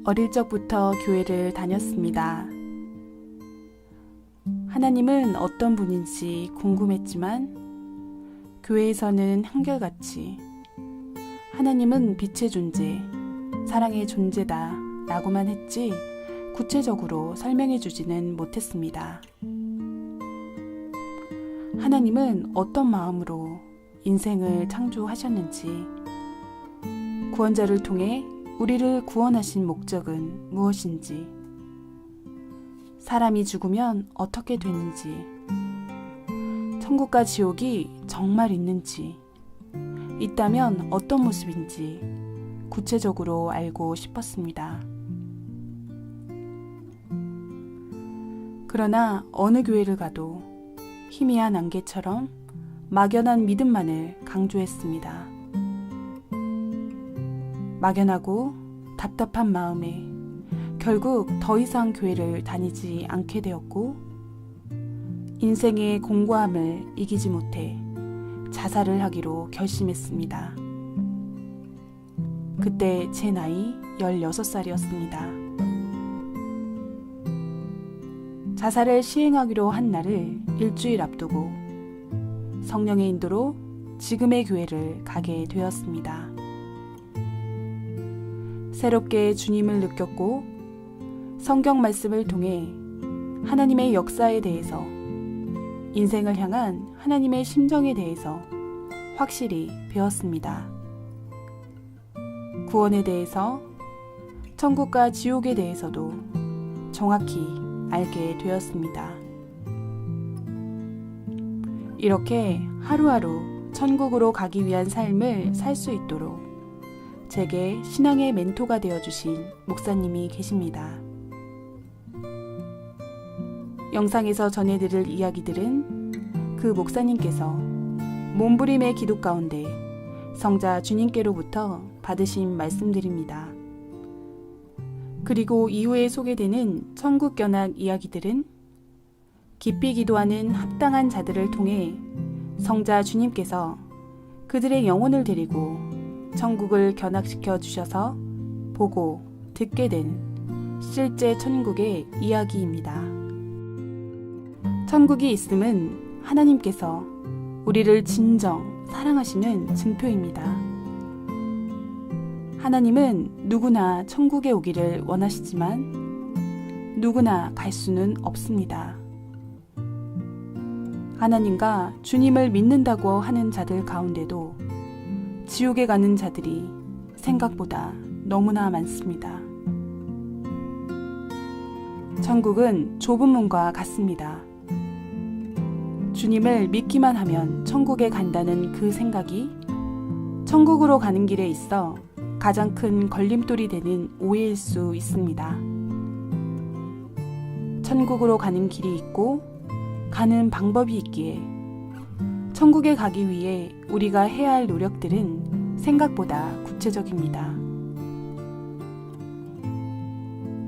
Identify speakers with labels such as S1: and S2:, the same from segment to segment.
S1: 어릴 적부터 교회를 다녔습니다. 하나님은 어떤 분인지 궁금했지만 교회에서는 한결같이 하나님은 빛의 존재, 사랑의 존재다 라고만 했지 구체적으로 설명해 주지는 못했습니다. 하나님은 어떤 마음으로 인생을 창조하셨는지, 구원자를 통해 우리를 구원하신 목적은 무엇인지, 사람이 죽으면 어떻게 되는지, 천국과 지옥이 정말 있는지, 있다면 어떤 모습인지 구체적으로 알고 싶었습니다. 그러나 어느 교회를 가도 희미한 안개처럼 막연한 믿음만을 강조했습니다. 막연하고 답답한 마음에 결국 더 이상 교회를 다니지 않게 되었고, 인생의 공고함을 이기지 못해 자살을 하기로 결심했습니다. 그때 제 나이 16살이었습니다. 자살을 시행하기로 한 날을 일주일 앞두고 성령의 인도로 지금의 교회를 가게 되었습니다. 새롭게 주님을 느꼈고 성경 말씀을 통해 하나님의 역사에 대해서, 인생을 향한 하나님의 심정에 대해서 확실히 배웠습니다. 구원에 대해서, 천국과 지옥에 대해서도 정확히 알게 되었습니다. 이렇게 하루하루 천국으로 가기 위한 삶을 살 수 있도록 제게 신앙의 멘토가 되어주신 목사님이 계십니다. 영상에서 전해드릴 이야기들은 그 목사님께서 몸부림의 기도 가운데 성자 주님께로부터 받으신 말씀들입니다. 그리고 이후에 소개되는 천국 견학 이야기들은 깊이 기도하는 합당한 자들을 통해 성자 주님께서 그들의 영혼을 데리고 천국을 견학시켜 주셔서 보고 듣게 된 실제 천국의 이야기입니다. 천국이 있음은 하나님께서 우리를 진정 사랑하시는 증표입니다. 하나님은 누구나 천국에 오기를 원하시지만 누구나 갈 수는 없습니다. 하나님과 주님을 믿는다고 하는 자들 가운데도 지옥에 가는 자들이 생각보다 너무나 많습니다. 천국은 좁은 문과 같습니다. 주님을 믿기만 하면 천국에 간다는 그 생각이 천국으로 가는 길에 있어 가장 큰 걸림돌이 되는 오해일 수 있습니다. 천국으로 가는 길이 있고 가는 방법이 있기에 천국에 가기 위해 우리가 해야 할 노력들은 생각보다 구체적입니다.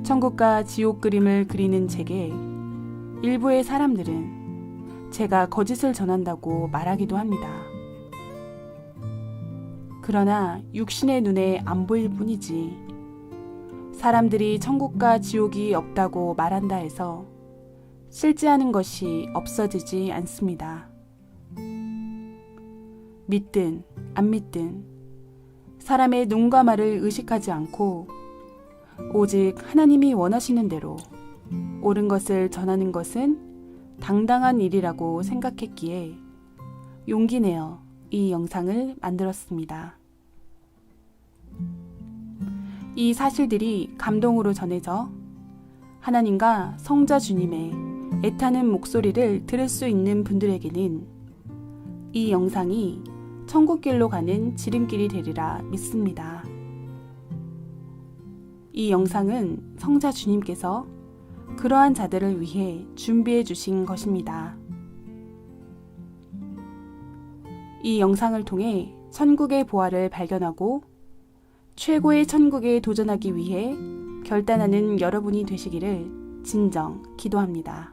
S1: 천국과 지옥 그림을 그리는 제게 일부의 사람들은 제가 거짓을 전한다고 말하기도 합니다. 그러나 육신의 눈에 안 보일 뿐이지 사람들이 천국과 지옥이 없다고 말한다 해서 실제하는 것이 없어지지 않습니다. 믿든 안 믿든 사람의 눈과 말을 의식하지 않고 오직 하나님이 원하시는 대로 옳은 것을 전하는 것은 당당한 일이라고 생각했기에 용기 내어 이 영상을 만들었습니다. 이 사실들이 감동으로 전해져 하나님과 성자 주님의 애타는 목소리를 들을 수 있는 분들에게는 이 영상이 천국길로 가는 지름길이 되리라 믿습니다. 이 영상은 성자 주님께서 그러한 자들을 위해 준비해 주신 것입니다. 이 영상을 통해 천국의 보화를 발견하고 최고의 천국에 도전하기 위해 결단하는 여러분이 되시기를 진정 기도합니다.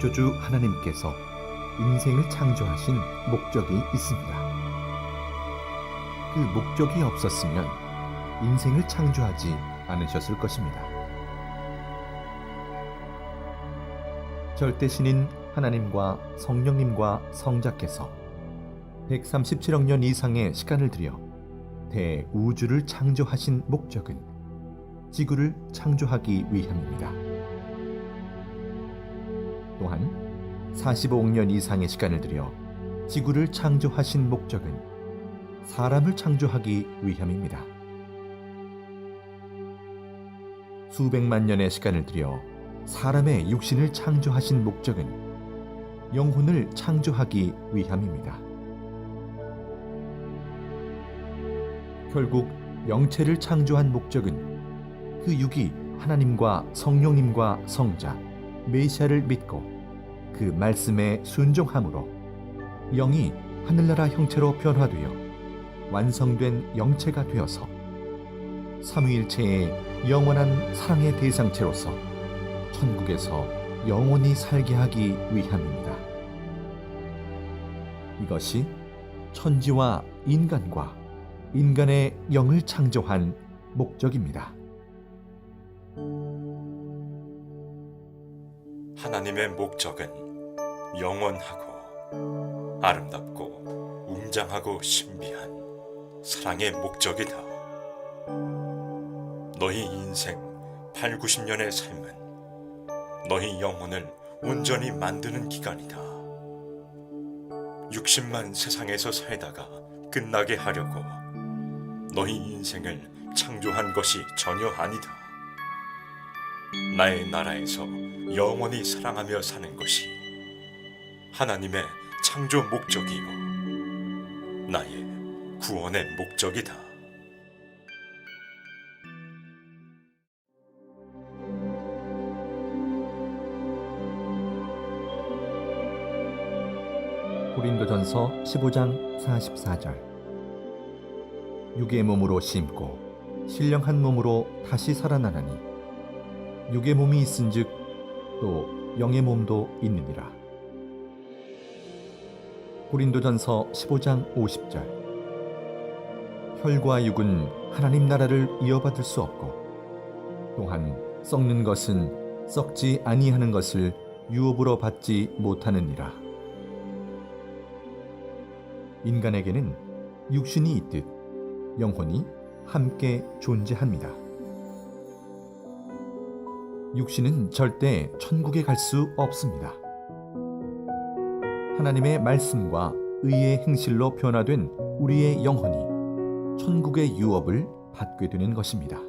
S2: 창조주 하나님께서 인생을 창조하신 목적이 있습니다. 그 목적이 없었으면 인생을 창조하지 않으셨을 것입니다. 절대신인 하나님과 성령님과 성자께서 137억 년 이상의 시간을 들여 대우주를 창조하신 목적은 지구를 창조하기 위함입니다. 또한 45억 년 이상의 시간을 들여 지구를 창조하신 목적은 사람을 창조하기 위함입니다. 수백만 년의 시간을 들여 사람의 육신을 창조하신 목적은 영혼을 창조하기 위함입니다. 결국 영체를 창조한 목적은 그 육이 하나님과 성령님과 성자, 메시아를 믿고 그 말씀에 순종함으로 영이 하늘나라 형체로 변화되어 완성된 영체가 되어서 삼위일체의 영원한 사랑의 대상체로서 천국에서 영원히 살게 하기 위함입니다. 이것이 천지와 인간과 인간의 영을 창조한 목적입니다.
S3: 하나님의 목적은 영원하고 아름답고 웅장하고 신비한 사랑의 목적이다. 너희 인생 8, 90년의 삶은 너희 영혼을 온전히 만드는 기간이다. 60만 세상에서 살다가 끝나게 하려고 너희 인생을 창조한 것이 전혀 아니다. 나의 나라에서 영원히 사랑하며 사는 것이 하나님의 창조 목적이요 나의 구원의 목적이다.
S2: 고린도전서 15장 44절. 육의 몸으로 심고 신령한 몸으로 다시 살아나나니 육의 몸이 있은즉 또 영의 몸도 있느니라. 고린도전서 15장 50절. 혈과 육은 하나님 나라를 이어받을 수 없고 또한 썩는 것은 썩지 아니하는 것을 유업으로 받지 못하느니라. 인간에게는 육신이 있듯 영혼이 함께 존재합니다. 육신은 절대 천국에 갈 수 없습니다. 하나님의 말씀과 의의 행실로 변화된 우리의 영혼이 천국의 유업을 받게 되는 것입니다.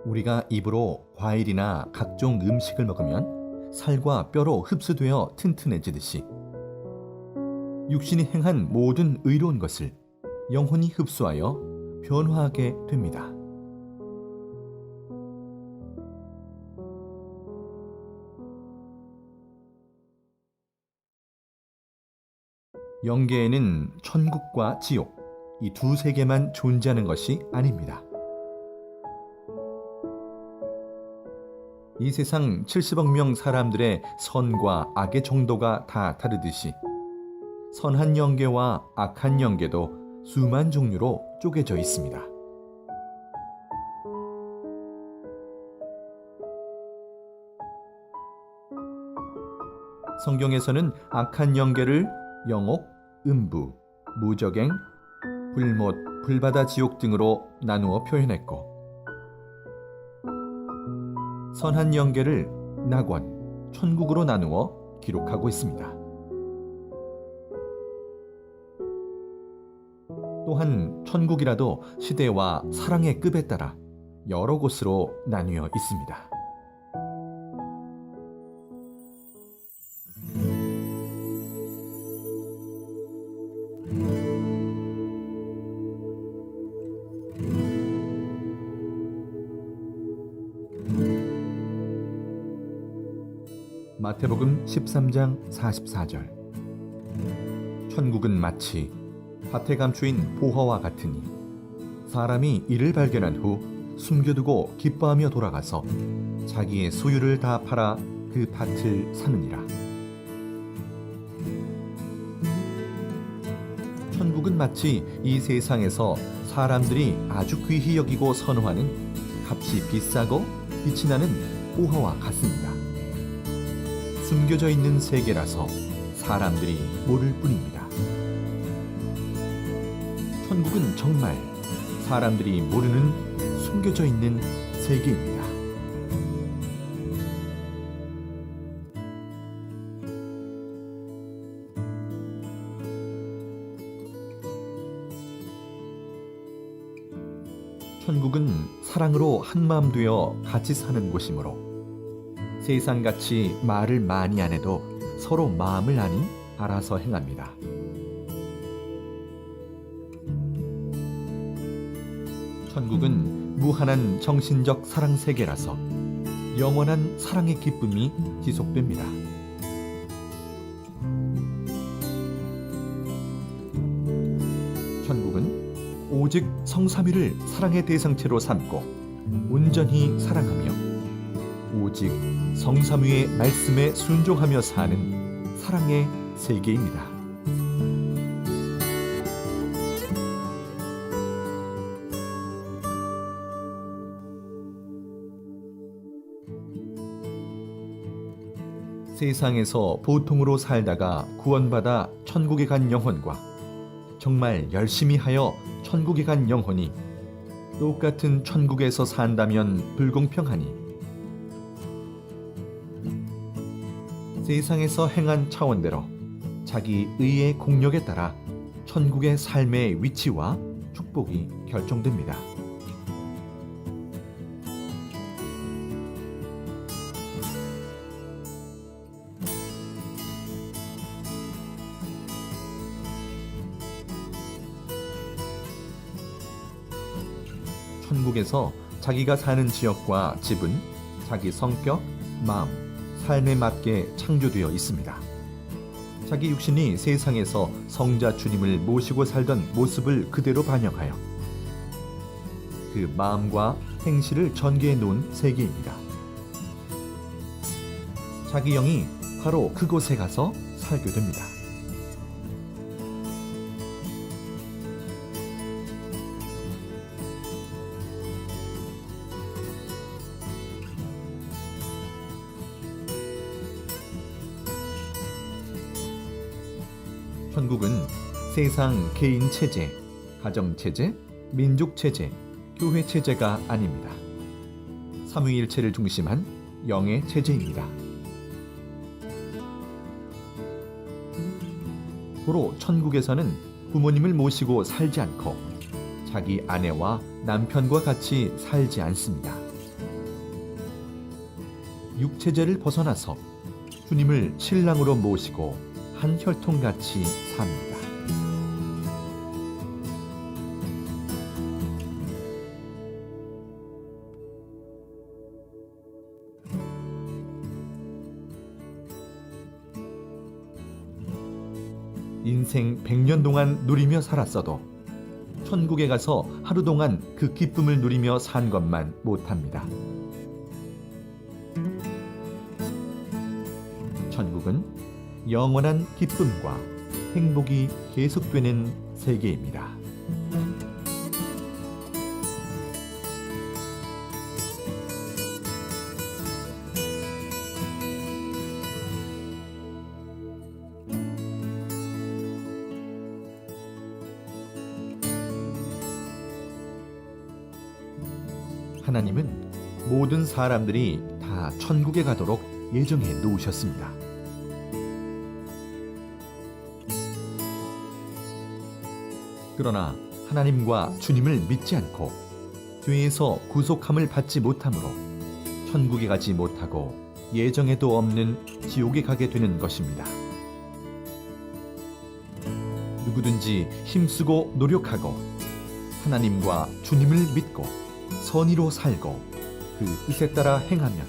S2: 우리가 입으로 과일이나 각종 음식을 먹으면 살과 뼈로 흡수되어 튼튼해지듯이 육신이 행한 모든 의로운 것을 영혼이 흡수하여 변화하게 됩니다. 영계에는 천국과 지옥, 이 두 세계만 존재하는 것이 아닙니다. 이 세상 70억 명 사람들의 선과 악의 정도가 다 다르듯이 선한 영계와 악한 영계도 수만 종류로 쪼개져 있습니다. 성경에서는 악한 영계를 영옥, 음부, 무적행, 불못, 불바다 지옥 등으로 나누어 표현했고 선한 영계를 낙원, 천국으로 나누어 기록하고 있습니다. 또한 천국이라도 시대와 사랑의 급에 따라 여러 곳으로 나뉘어 있습니다. 마태복음 13장 44절. 천국은 마치 밭에 감추인 보화와 같으니 사람이 이를 발견한 후 숨겨두고 기뻐하며 돌아가서 자기의 소유를 다 팔아 그 밭을 사느니라. 천국은 마치 이 세상에서 사람들이 아주 귀히 여기고 선호하는 값이 비싸고 빛이 나는 보화와 같습니다. 숨겨져 있는 세계라서 사람들이 모를 뿐입니다. 천국은 정말 사람들이 모르는 숨겨져 있는 세계입니다. 천국은 사랑으로 한마음 되어 같이 사는 곳이므로 세상같이 말을 많이 안 해도 서로 마음을 아니 알아서 행합니다. 천국은 무한한 정신적 사랑 세계라서 영원한 사랑의 기쁨이 지속됩니다. 천국은 오직 성삼위를 사랑의 대상체로 삼고 온전히 사랑하며 오직 성삼위의 말씀에 순종하며 사는 사랑의 세계입니다. 세상에서 보통으로 살다가 구원받아 천국에 간 영혼과 정말 열심히 하여 천국에 간 영혼이 똑같은 천국에서 산다면 불공평하니 세상에서 행한 차원대로 자기 의의 공력에 따라 천국의 삶의 위치와 축복이 결정됩니다. 천국에서 자기가 사는 지역과 집은 자기 성격, 마음, 삶에 맞게 창조되어 있습니다. 자기 육신이 세상에서 성자 주님을 모시고 살던 모습을 그대로 반영하여 그 마음과 행실을 전개해 놓은 세계입니다. 자기 영이 바로 그곳에 가서 살게 됩니다. 천국은 세상 개인 체제, 가정 체제, 민족 체제, 교회 체제가 아닙니다. 삼위일체를 중심한 영의 체제입니다. 고로 천국에서는 부모님을 모시고 살지 않고 자기 아내와 남편과 같이 살지 않습니다. 육체제를 벗어나서 주님을 신랑으로 모시고 한 혈통같이 삽니다. 인생 100년 동안 누리며 살았어도 천국에 가서 하루 동안 그 기쁨을 누리며 산 것만 못합니다. 천국은 영원한 기쁨과 행복이 계속되는 세계입니다. 하나님은 모든 사람들이 다 천국에 가도록 예정해 놓으셨습니다. 그러나 하나님과 주님을 믿지 않고 죄에서 구속함을 받지 못하므로 천국에 가지 못하고 예정에도 없는 지옥에 가게 되는 것입니다. 누구든지 힘쓰고 노력하고 하나님과 주님을 믿고 선의로 살고 그 뜻에 따라 행하면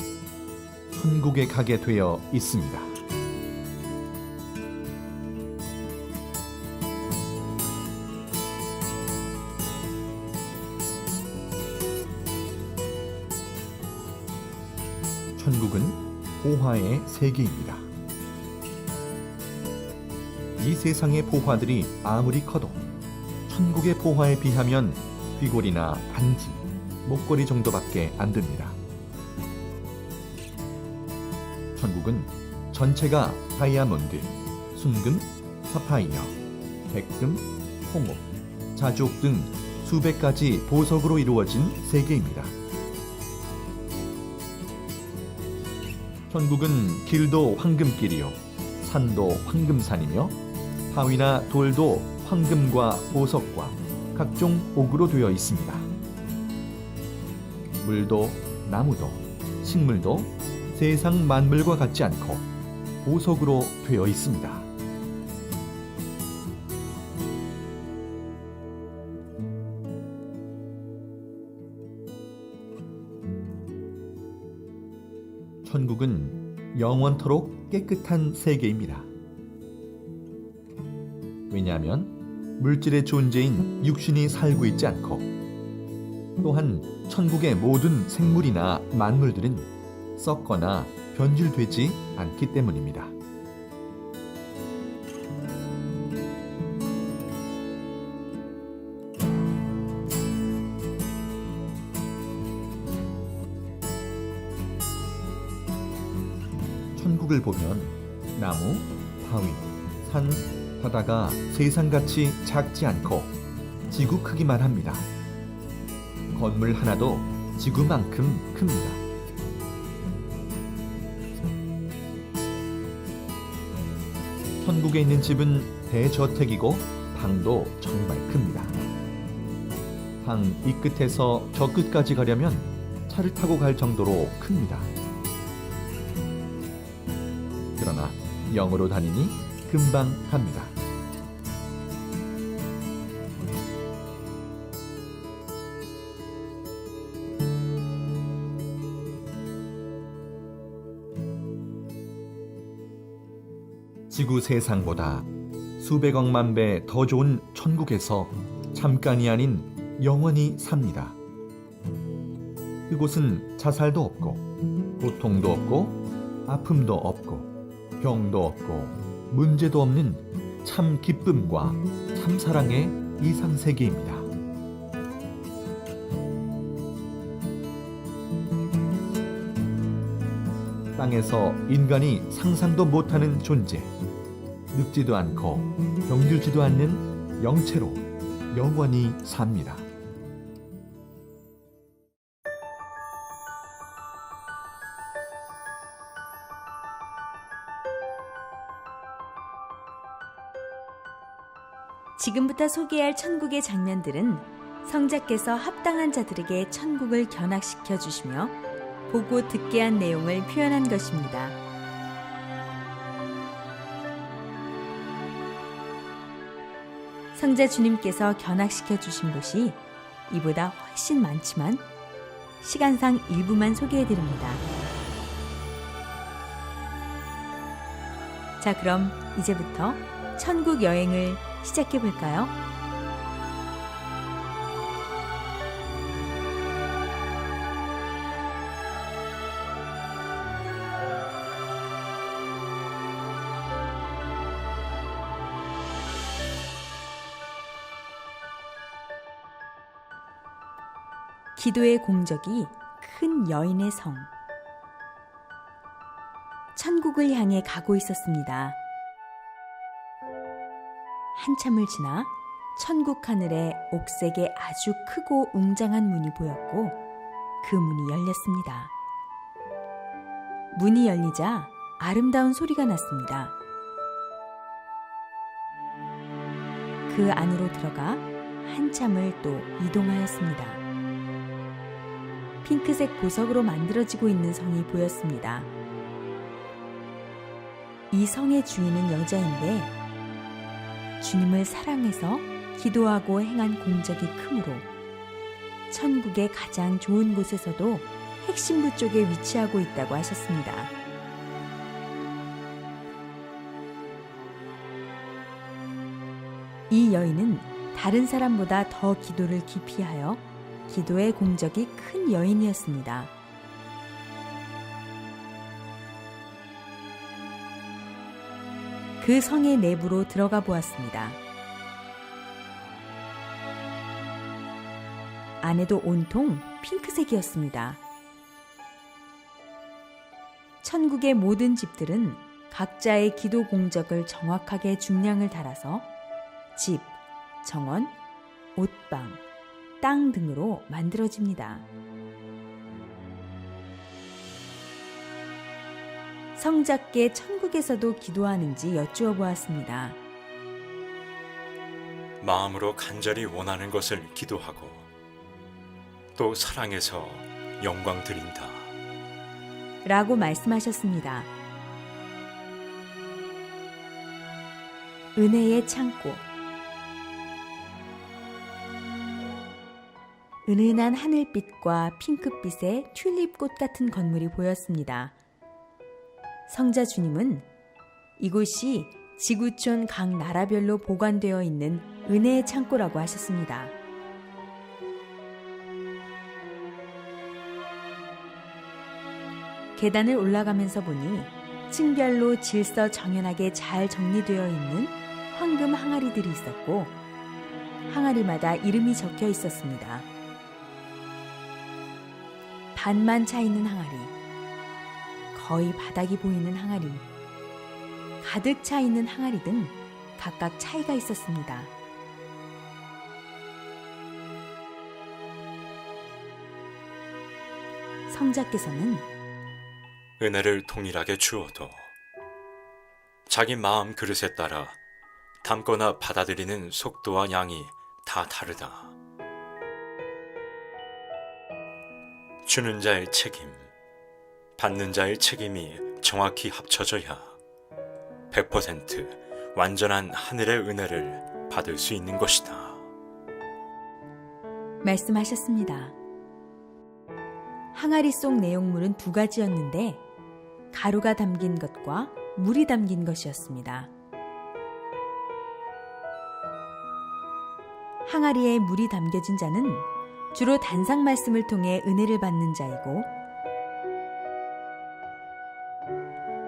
S2: 천국에 가게 되어 있습니다. 천국은 보화의 세계입니다. 이 세상의 보화들이 아무리 커도 천국의 보화에 비하면 귀걸이나 반지, 목걸이 정도밖에 안 됩니다. 천국은 전체가 다이아몬드, 순금, 사파이어, 백금, 홍옥, 자주옥 등 수백 가지 보석으로 이루어진 세계입니다. 천국은 길도 황금길이요, 산도 황금산이며 바위나 돌도 황금과 보석과 각종 옥으로 되어 있습니다. 물도 나무도 식물도 세상 만물과 같지 않고 보석으로 되어 있습니다. 천국은 영원토록 깨끗한 세계입니다. 왜냐하면 물질의 존재인 육신이 살고 있지 않고, 또한 천국의 모든 생물이나 만물들은 썩거나 변질되지 않기 때문입니다. 천국을 보면 나무, 바위, 산, 바다가 세상같이 작지 않고 지구 크기만 합니다. 건물 하나도 지구만큼 큽니다. 천국에 있는 집은 대저택이고 방도 정말 큽니다. 방 이 끝에서 저 끝까지 가려면 차를 타고 갈 정도로 큽니다. 그러나 영으로 다니니 금방 갑니다. 지구 세상보다 수백억만 배 더 좋은 천국에서 잠깐이 아닌 영원히 삽니다. 그곳은 자살도 없고 고통도 없고 아픔도 없고 병도 없고 문제도 없는 참 기쁨과 참 사랑의 이상세계입니다. 땅에서 인간이 상상도 못하는 존재, 늙지도 않고 병들지도 않는 영체로 영원히 삽니다.
S4: 지금부터 소개할 천국의 장면들은 성자께서 합당한 자들에게 천국을 견학시켜 주시며 보고 듣게 한 내용을 표현한 것입니다. 성자 주님께서 견학시켜 주신 곳이 이보다 훨씬 많지만 시간상 일부만 소개해 드립니다. 자, 그럼 이제부터 천국 여행을 시작해 볼까요? 기도의 공적이 큰 여인의 성. 천국을 향해 가고 있었습니다. 한참을 지나 천국 하늘에 옥색의 아주 크고 웅장한 문이 보였고 그 문이 열렸습니다. 문이 열리자 아름다운 소리가 났습니다. 그 안으로 들어가 한참을 또 이동하였습니다. 핑크색 보석으로 만들어지고 있는 성이 보였습니다. 이 성의 주인은 여자인데 주님을 사랑해서 기도하고 행한 공적이 크므로 천국의 가장 좋은 곳에서도 핵심부 쪽에 위치하고 있다고 하셨습니다. 이 여인은 다른 사람보다 더 기도를 깊이 하여 기도의 공적이 큰 여인이었습니다. 그 성의 내부로 들어가 보았습니다. 안에도 온통 핑크색이었습니다. 천국의 모든 집들은 각자의 기도 공적을 정확하게 중량을 달아서 집, 정원, 옷방, 땅 등으로 만들어집니다. 성자께 천국에서도 기도하는지 여쭈어 보았습니다.
S3: 마음으로 간절히 원하는 것을 기도하고 또 사랑해서 영광 드린다.
S4: 라고 말씀하셨습니다. 은혜의 창고. 은은한 하늘빛과 핑크빛의 튤립꽃 같은 건물이 보였습니다. 성자 주님은 이곳이 지구촌 각 나라별로 보관되어 있는 은혜의 창고라고 하셨습니다. 계단을 올라가면서 보니 층별로 질서 정연하게 잘 정리되어 있는 황금 항아리들이 있었고 항아리마다 이름이 적혀 있었습니다. 반만 차 있는 항아리, 거의 바닥이 보이는 항아리, 가득 차 있는 항아리 등 각각 차이가 있었습니다. 성자께서는
S3: 은혜를 동일하게 주어도 자기 마음 그릇에 따라 담거나 받아들이는 속도와 양이 다 다르다. 주는 자의 책임, 받는 자의 책임이 정확히 합쳐져야 100% 완전한 하늘의 은혜를 받을 수 있는 것이다.
S4: 말씀하셨습니다. 항아리 속 내용물은 두 가지였는데 가루가 담긴 것과 물이 담긴 것이었습니다. 항아리에 물이 담겨진 자는 주로 단상 말씀을 통해 은혜를 받는 자이고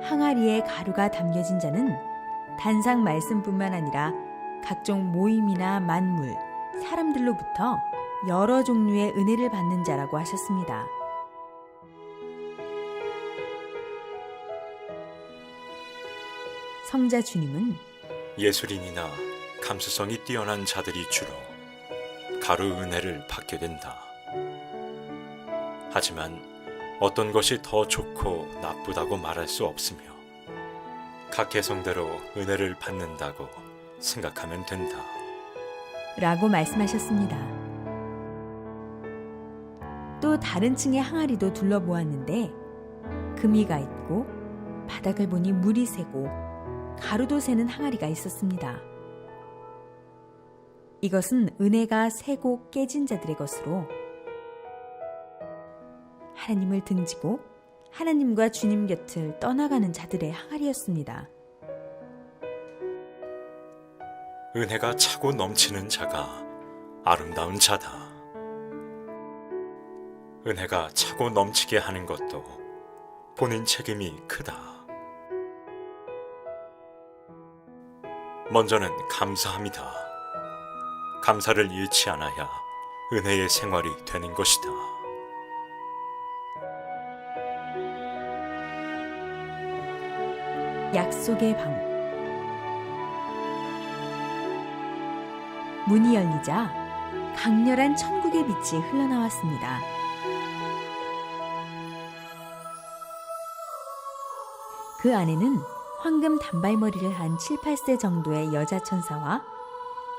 S4: 항아리에 가루가 담겨진 자는 단상 말씀뿐만 아니라 각종 모임이나 만물, 사람들로부터 여러 종류의 은혜를 받는 자라고 하셨습니다. 성자 주님은
S3: 예술인이나 감수성이 뛰어난 자들이 주로 가루 은혜를 받게 된다. 하지만 어떤 것이 더 좋고 나쁘다고 말할 수 없으며 각 개성대로 은혜를 받는다고 생각하면 된다.
S4: 라고 말씀하셨습니다. 또 다른 층의 항아리도 둘러보았는데 금이가 있고 바닥을 보니 물이 새고 가루도 새는 항아리가 있었습니다. 이것은 은혜가 새고 깨진 자들의 것으로 하나님을 등지고 하나님과 주님 곁을 떠나가는 자들의 항아리였습니다.
S3: 은혜가 차고 넘치는 자가 아름다운 자다. 은혜가 차고 넘치게 하는 것도 본인 책임이 크다. 먼저는 감사합니다. 감사를 잃지 않아야 은혜의 생활이 되는 것이다.
S4: 약속의 방. 문이 열리자 강렬한 천국의 빛이 흘러나왔습니다. 그 안에는 황금 단발머리를 한 7, 8세 정도의 여자 천사와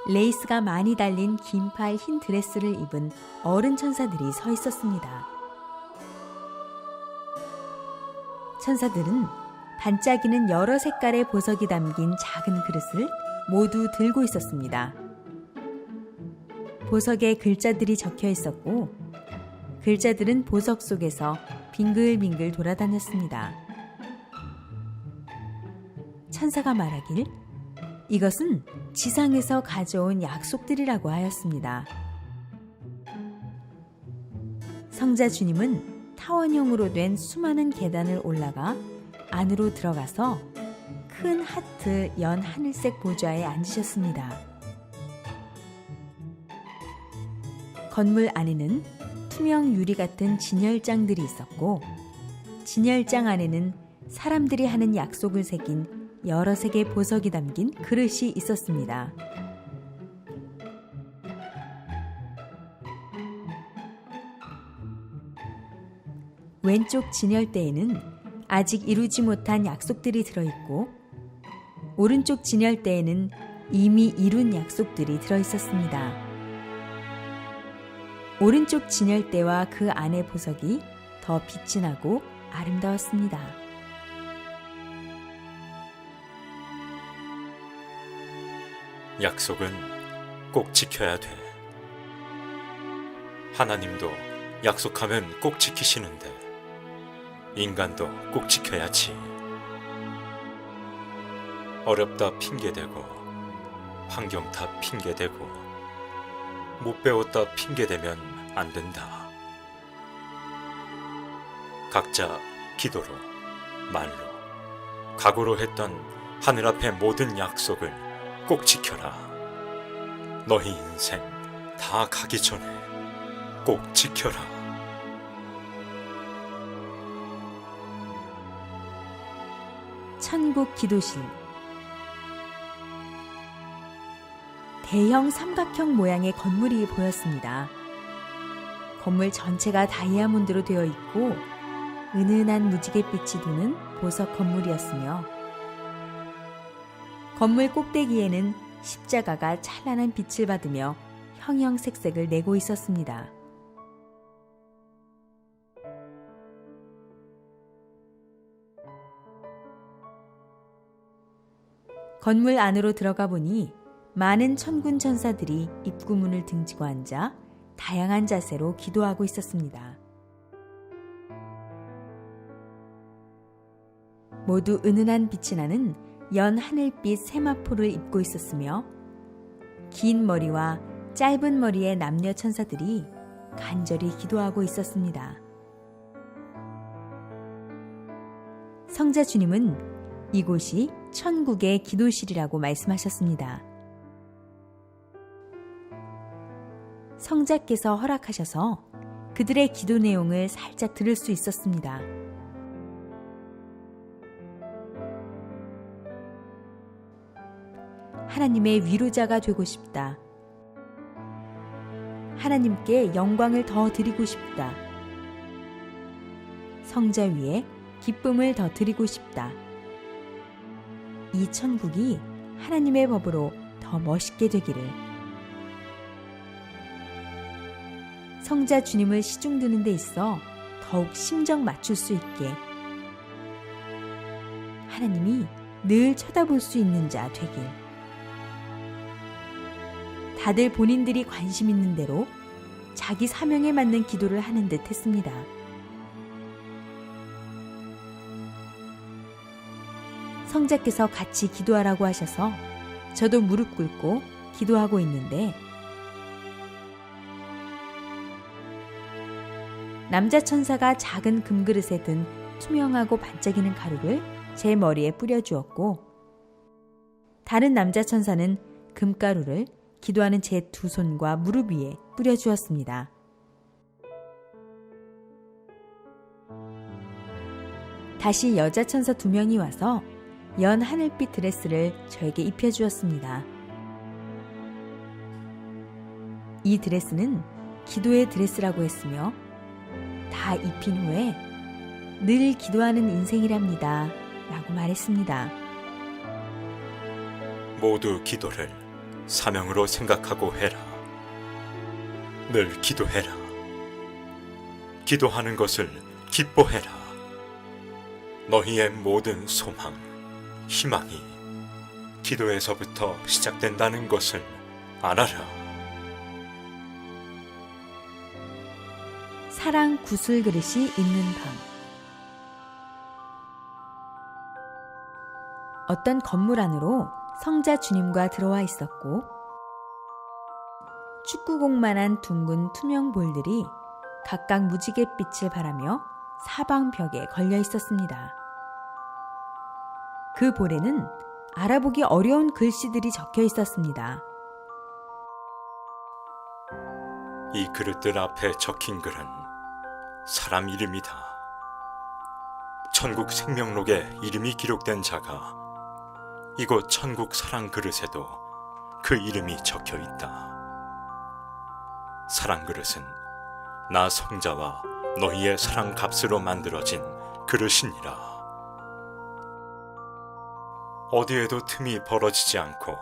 S4: 레이스가 많이 달린 긴팔 흰 드레스를 입은 어른 천사들이 서 있었습니다. 천사들은 반짝이는 여러 색깔의 보석이 담긴 작은 그릇을 모두 들고 있었습니다. 보석에 글자들이 적혀 있었고 글자들은 보석 속에서 빙글빙글 돌아다녔습니다. 천사가 말하길 이것은 지상에서 가져온 약속들이라고 하였습니다. 성자 주님은 타원형으로 된 수많은 계단을 올라가 안으로 들어가서 큰 하트 연 하늘색 보좌에 앉으셨습니다. 건물 안에는 투명 유리 같은 진열장들이 있었고, 진열장 안에는 사람들이 하는 약속을 새긴 여러 색의 보석이 담긴 그릇이 있었습니다. 왼쪽 진열대에는 아직 이루지 못한 약속들이 들어있고, 오른쪽 진열대에는 이미 이룬 약속들이 들어있었습니다. 오른쪽 진열대와 그 안의 보석이 더 빛이 나고 아름다웠습니다.
S3: 약속은 꼭 지켜야 돼. 하나님도 약속하면 꼭 지키시는데 인간도 꼭 지켜야지. 어렵다 핑계대고 환경 다 핑계대고 못 배웠다 핑계대면 안 된다. 각자 기도로, 말로, 각오로 했던 하늘 앞의 모든 약속을 꼭 지켜라. 너희 인생 다 가기 전에 꼭 지켜라.
S4: 천국 기도실. 대형 삼각형 모양의 건물이 보였습니다. 건물 전체가 다이아몬드로 되어 있고 은은한 무지갯빛이 도는 보석 건물이었으며, 건물 꼭대기에는 십자가가 찬란한 빛을 받으며 형형색색을 내고 있었습니다. 건물 안으로 들어가 보니 많은 천군 천사들이 입구문을 등지고 앉아 다양한 자세로 기도하고 있었습니다. 모두 은은한 빛이 나는 연 하늘빛 세마포를 입고 있었으며, 긴 머리와 짧은 머리의 남녀 천사들이 간절히 기도하고 있었습니다. 성자 주님은 이곳이 천국의 기도실이라고 말씀하셨습니다. 성자께서 허락하셔서 그들의 기도 내용을 살짝 들을 수 있었습니다. 하나님의 위로자가 되고 싶다. 하나님께 영광을 더 드리고 싶다. 성자 위에 기쁨을 더 드리고 싶다. 이 천국이 하나님의 법으로 더 멋있게 되기를. 성자 주님을 시중드는 데 있어 더욱 심정 맞출 수 있게, 하나님이 늘 쳐다볼 수 있는 자 되길. 다들 본인들이 관심 있는 대로 자기 사명에 맞는 기도를 하는 듯 했습니다. 성자께서 같이 기도하라고 하셔서 저도 무릎 꿇고 기도하고 있는데, 남자 천사가 작은 금그릇에 든 투명하고 반짝이는 가루를 제 머리에 뿌려주었고, 다른 남자 천사는 금가루를 기도하는 제 두 손과 무릎 위에 뿌려주었습니다. 다시 여자 천사 2명이 와서 연 하늘빛 드레스를 저에게 입혀주었습니다. 이 드레스는 기도의 드레스라고 했으며, 다 입힌 후에 늘 기도하는 인생이랍니다 라고 말했습니다.
S3: 모두 기도를 사명으로 생각하고 해라. 늘 기도해라. 기도하는 것을 기뻐해라. 너희의 모든 소망, 희망이 기도에서부터 시작된다는 것을 알아라.
S4: 사랑 구슬 그릇이 있는 방. 어떤 건물 안으로 성자 주님과 들어와 있었고, 축구공만한 둥근 투명 볼들이 각각 무지갯빛을 발하며 사방벽에 걸려 있었습니다. 그 볼에는 알아보기 어려운 글씨들이 적혀 있었습니다.
S3: 이 그릇들 앞에 적힌 글은 사람 이름이다. 천국 생명록에 이름이 기록된 자가 이곳 천국 사랑 그릇에도 그 이름이 적혀 있다. 사랑 그릇은 나 성자와 너희의 사랑 값으로 만들어진 그릇이니라. 어디에도 틈이 벌어지지 않고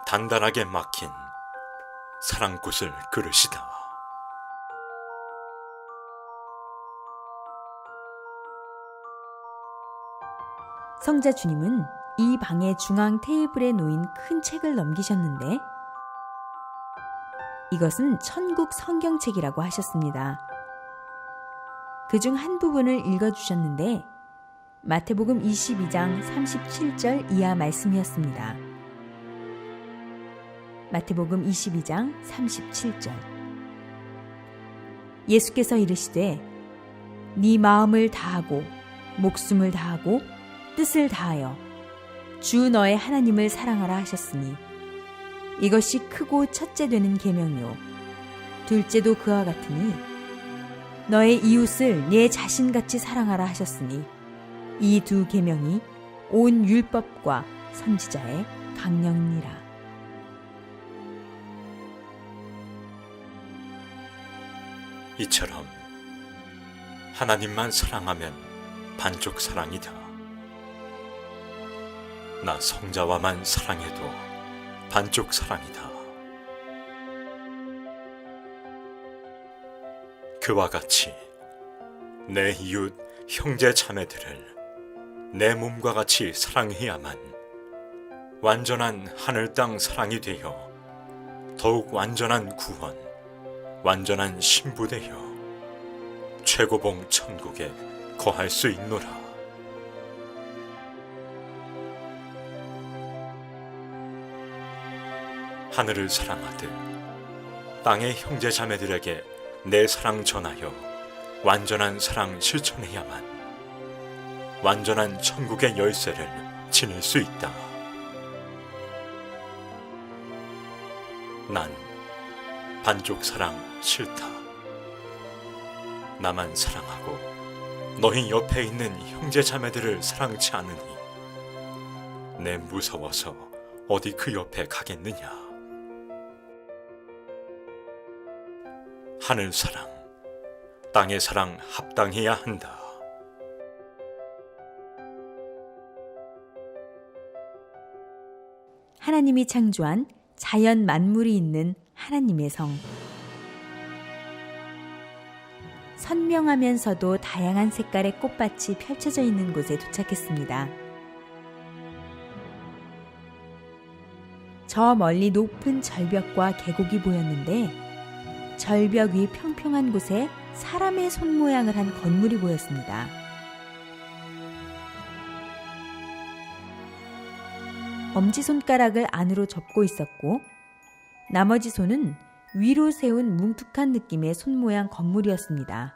S3: 단단하게 막힌 사랑구슬 그릇이다.
S4: 성자 주님은 이 방의 중앙 테이블에 놓인 큰 책을 넘기셨는데 이것은 천국 성경책이라고 하셨습니다. 그중 한 부분을 읽어주셨는데 마태복음 22장 37절 이하 말씀이었습니다. 마태복음 22장 37절. 예수께서 이르시되 네 마음을 다하고 목숨을 다하고 뜻을 다하여 주 너의 하나님을 사랑하라 하셨으니 이것이 크고 첫째 되는 계명이요 둘째도 그와 같으니 너의 이웃을 네 자신같이 사랑하라 하셨으니 이 두 계명이 온 율법과 선지자의 강령이니라.
S3: 이처럼 하나님만 사랑하면 반쪽 사랑이다. 나 성자와만 사랑해도 반쪽 사랑이다. 그와 같이 내 이웃 형제 자매들을 내 몸과 같이 사랑해야만 완전한 하늘 땅 사랑이 되어 더욱 완전한 구원, 완전한 신부 되어 최고봉 천국에 거할 수 있노라. 하늘을 사랑하듯 땅의 형제 자매들에게 내 사랑 전하여 완전한 사랑 실천해야만 완전한 천국의 열쇠를 지닐 수 있다. 난 반쪽 사랑 싫다. 나만 사랑하고 너희 옆에 있는 형제 자매들을 사랑치 않으니 내 무서워서 어디 그 옆에 가겠느냐. 하늘 사랑, 땅의 사랑 합당해야 한다.
S4: 하나님이 창조한 자연 만물이 있는 하나님의 성. 선명하면서도 다양한 색깔의 꽃밭이 펼쳐져 있는 곳에 도착했습니다. 저 멀리 높은 절벽과 계곡이 보였는데 절벽 위 평평한 곳에 사람의 손 모양을 한 건물이 보였습니다. 엄지손가락을 안으로 접고 있었고 나머지 손은 위로 세운 뭉툭한 느낌의 손 모양 건물이었습니다.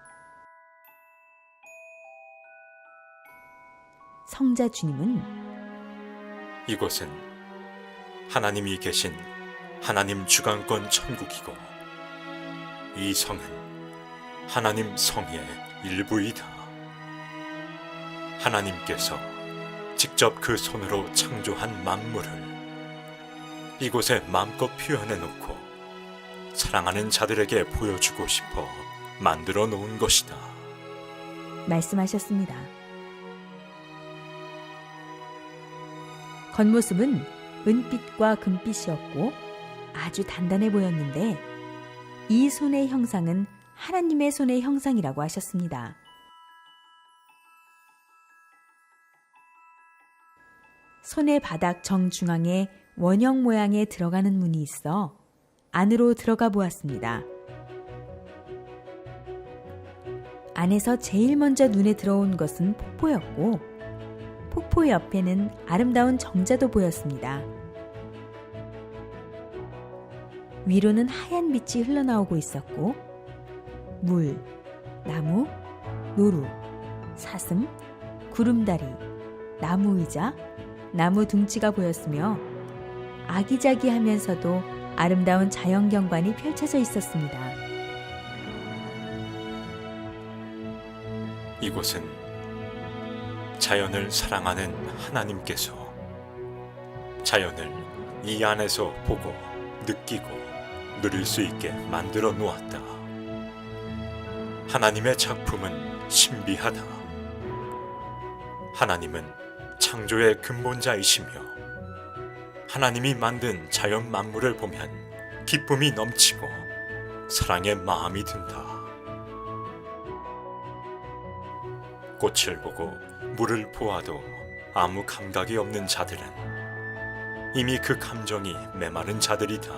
S4: 성자 주님은
S3: 이곳은 하나님이 계신 하나님 주관권 천국이고 이 성은 하나님 성의 일부이다. 하나님께서 직접 그 손으로 창조한 만물을 이곳에 마음껏 표현해 놓고 사랑하는 자들에게 보여주고 싶어 만들어 놓은 것이다.
S4: 말씀하셨습니다. 겉모습은 은빛과 금빛이었고 아주 단단해 보였는데 이 손의 형상은 하나님의 손의 형상이라고 하셨습니다. 손의 바닥 정중앙에 원형 모양의 들어가는 문이 있어 안으로 들어가 보았습니다. 안에서 제일 먼저 눈에 들어온 것은 폭포였고 폭포 옆에는 아름다운 정자도 보였습니다. 위로는 하얀 빛이 흘러나오고 있었고 물, 나무, 노루, 사슴, 구름다리, 나무의자, 나무 둥지가 보였으며 아기자기하면서도 아름다운 자연 경관이 펼쳐져 있었습니다.
S3: 이곳은 자연을 사랑하는 하나님께서 자연을 이 안에서 보고 느끼고 누릴 수 있게 만들어 놓았다. 하나님의 작품은 신비하다. 하나님은 창조의 근본자이시며 하나님이 만든 자연 만물을 보면 기쁨이 넘치고 사랑의 마음이 든다. 꽃을 보고 물을 보아도 아무 감각이 없는 자들은 이미 그 감정이 메마른 자들이다.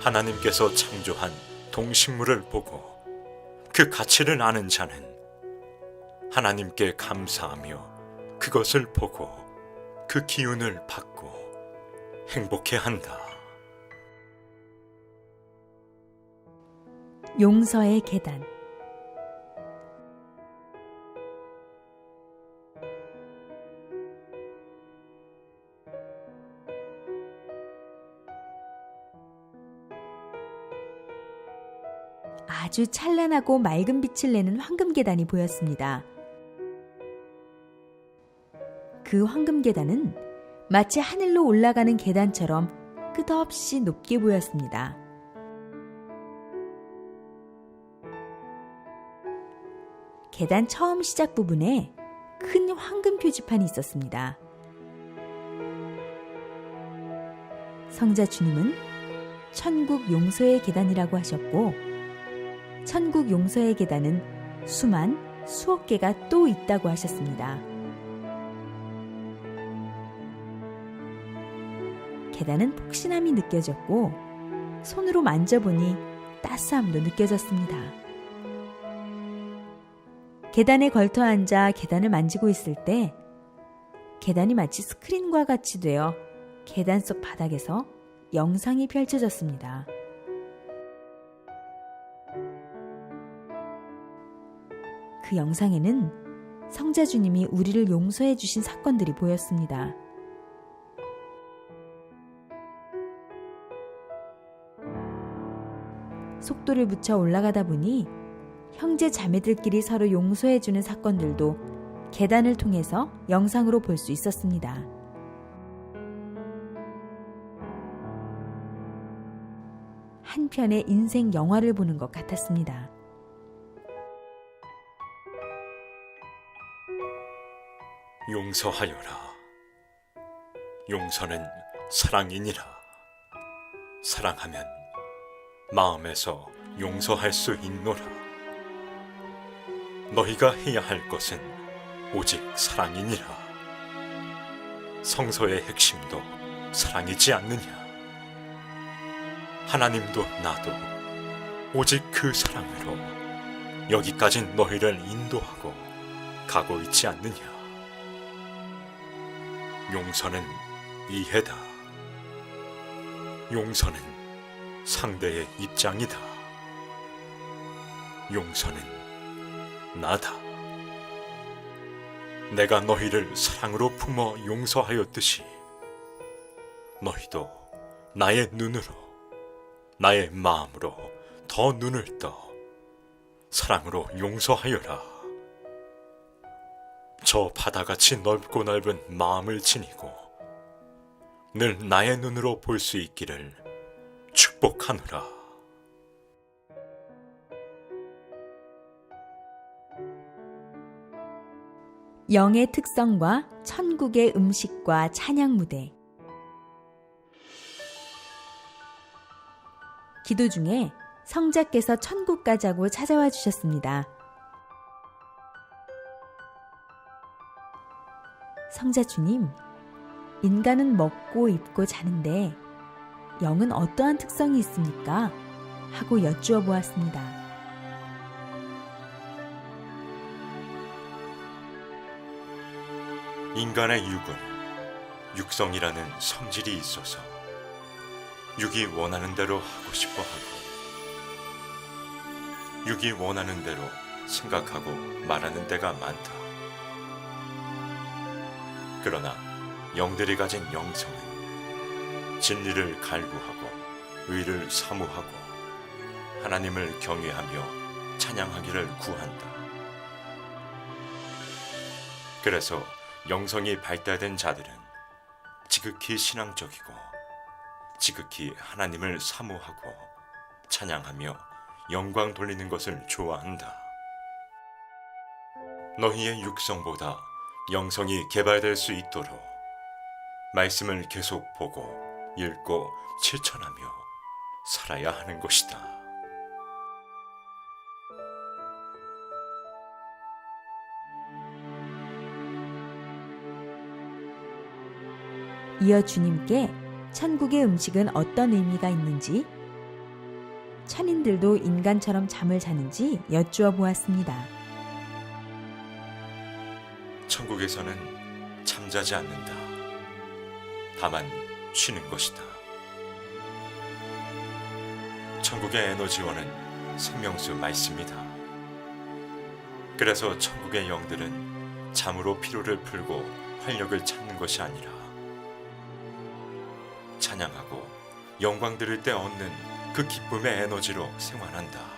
S3: 하나님께서 창조한 동식물을 보고 그 가치를 아는 자는 하나님께 감사하며 그것을 보고 그 기운을 받고 행복해한다.
S4: 용서의 계단. 아주 찬란하고 맑은 빛을 내는 황금 계단이 보였습니다. 그 황금 계단은 마치 하늘로 올라가는 계단처럼 끝없이 높게 보였습니다. 계단 처음 시작 부분에 큰 황금 표지판이 있었습니다. 성자 주님은 천국 용서의 계단이라고 하셨고, 천국 용서의 계단은 수억 개가 또 있다고 하셨습니다. 계단은 폭신함이 느껴졌고 손으로 만져보니 따스함도 느껴졌습니다. 계단에 걸터 앉아 계단을 만지고 있을 때 계단이 마치 스크린과 같이 되어 계단 속 바닥에서 영상이 펼쳐졌습니다. 그 영상에는 성자 주님이 우리를 용서해 주신 사건들이 보였습니다. 속도를 붙여 올라가다 보니 형제 자매들끼리 서로 용서해 주는 사건들도 계단을 통해서 영상으로 볼 수 있었습니다. 한 편의 인생 영화를 보는 것 같았습니다.
S3: 용서하여라. 용서는 사랑이니라. 사랑하면 마음에서 용서할 수 있노라. 너희가 해야 할 것은 오직 사랑이니라. 성서의 핵심도 사랑이지 않느냐. 하나님도 나도 오직 그 사랑으로 여기까지 너희를 인도하고 가고 있지 않느냐. 용서는 이해다. 용서는 상대의 입장이다. 용서는 나다. 내가 너희를 사랑으로 품어 용서하였듯이 너희도 나의 눈으로, 나의 마음으로 더 눈을 떠 사랑으로 용서하여라. 저 바다같이 넓고 넓은 마음을 지니고 늘 나의 눈으로 볼 수 있기를 축복하노라.
S4: 영의 특성과 천국의 음식과 찬양 무대. 기도 중에 성자께서 천국 가자고 찾아와 주셨습니다. 성자 주님, 인간은 먹고 입고 자는데 영은 어떠한 특성이 있습니까? 하고 여쭈어 보았습니다.
S3: 인간의 육은 육성이라는 성질이 있어서 육이 원하는 대로 하고 싶어 하고 육이 원하는 대로 생각하고 말하는 때가 많다. 그러나 영들이 가진 영성은 진리를 갈구하고 의를 사모하고 하나님을 경외하며 찬양하기를 구한다. 그래서 영성이 발달된 자들은 지극히 신앙적이고 지극히 하나님을 사모하고 찬양하며 영광 돌리는 것을 좋아한다. 너희의 육성보다 영성이 개발될 수 있도록 말씀을 계속 보고 읽고 실천하며 살아야 하는 것이다.
S4: 이어 주님께 천국의 음식은 어떤 의미가 있는지, 천인들도 인간처럼 잠을 자는지 여쭈어 보았습니다.
S3: 천국에서는 잠자지 않는다. 다만 쉬는 것이다. 천국의 에너지원은 생명수 말씀이다. 그래서 천국의 영들은 잠으로 피로를 풀고 활력을 찾는 것이 아니라 찬양하고 영광 드릴 때 얻는 그 기쁨의 에너지로 생활한다.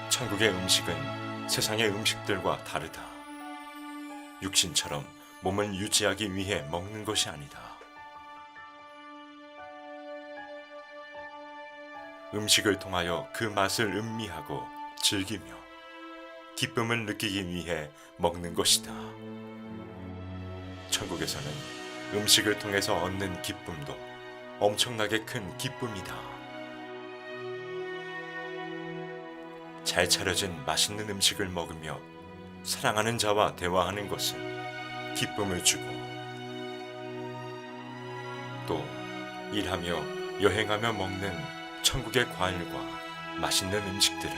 S3: 천국의 음식은 세상의 음식들과 다르다. 육신처럼 몸을 유지하기 위해 먹는 것이 아니다. 음식을 통하여 그 맛을 음미하고 즐기며 기쁨을 느끼기 위해 먹는 것이다. 천국에서는 음식을 통해서 얻는 기쁨도 엄청나게 큰 기쁨이다. 잘 차려진 맛있는 음식을 먹으며 사랑하는 자와 대화하는 것은 기쁨을 주고, 또 일하며 여행하며 먹는 천국의 과일과 맛있는 음식들은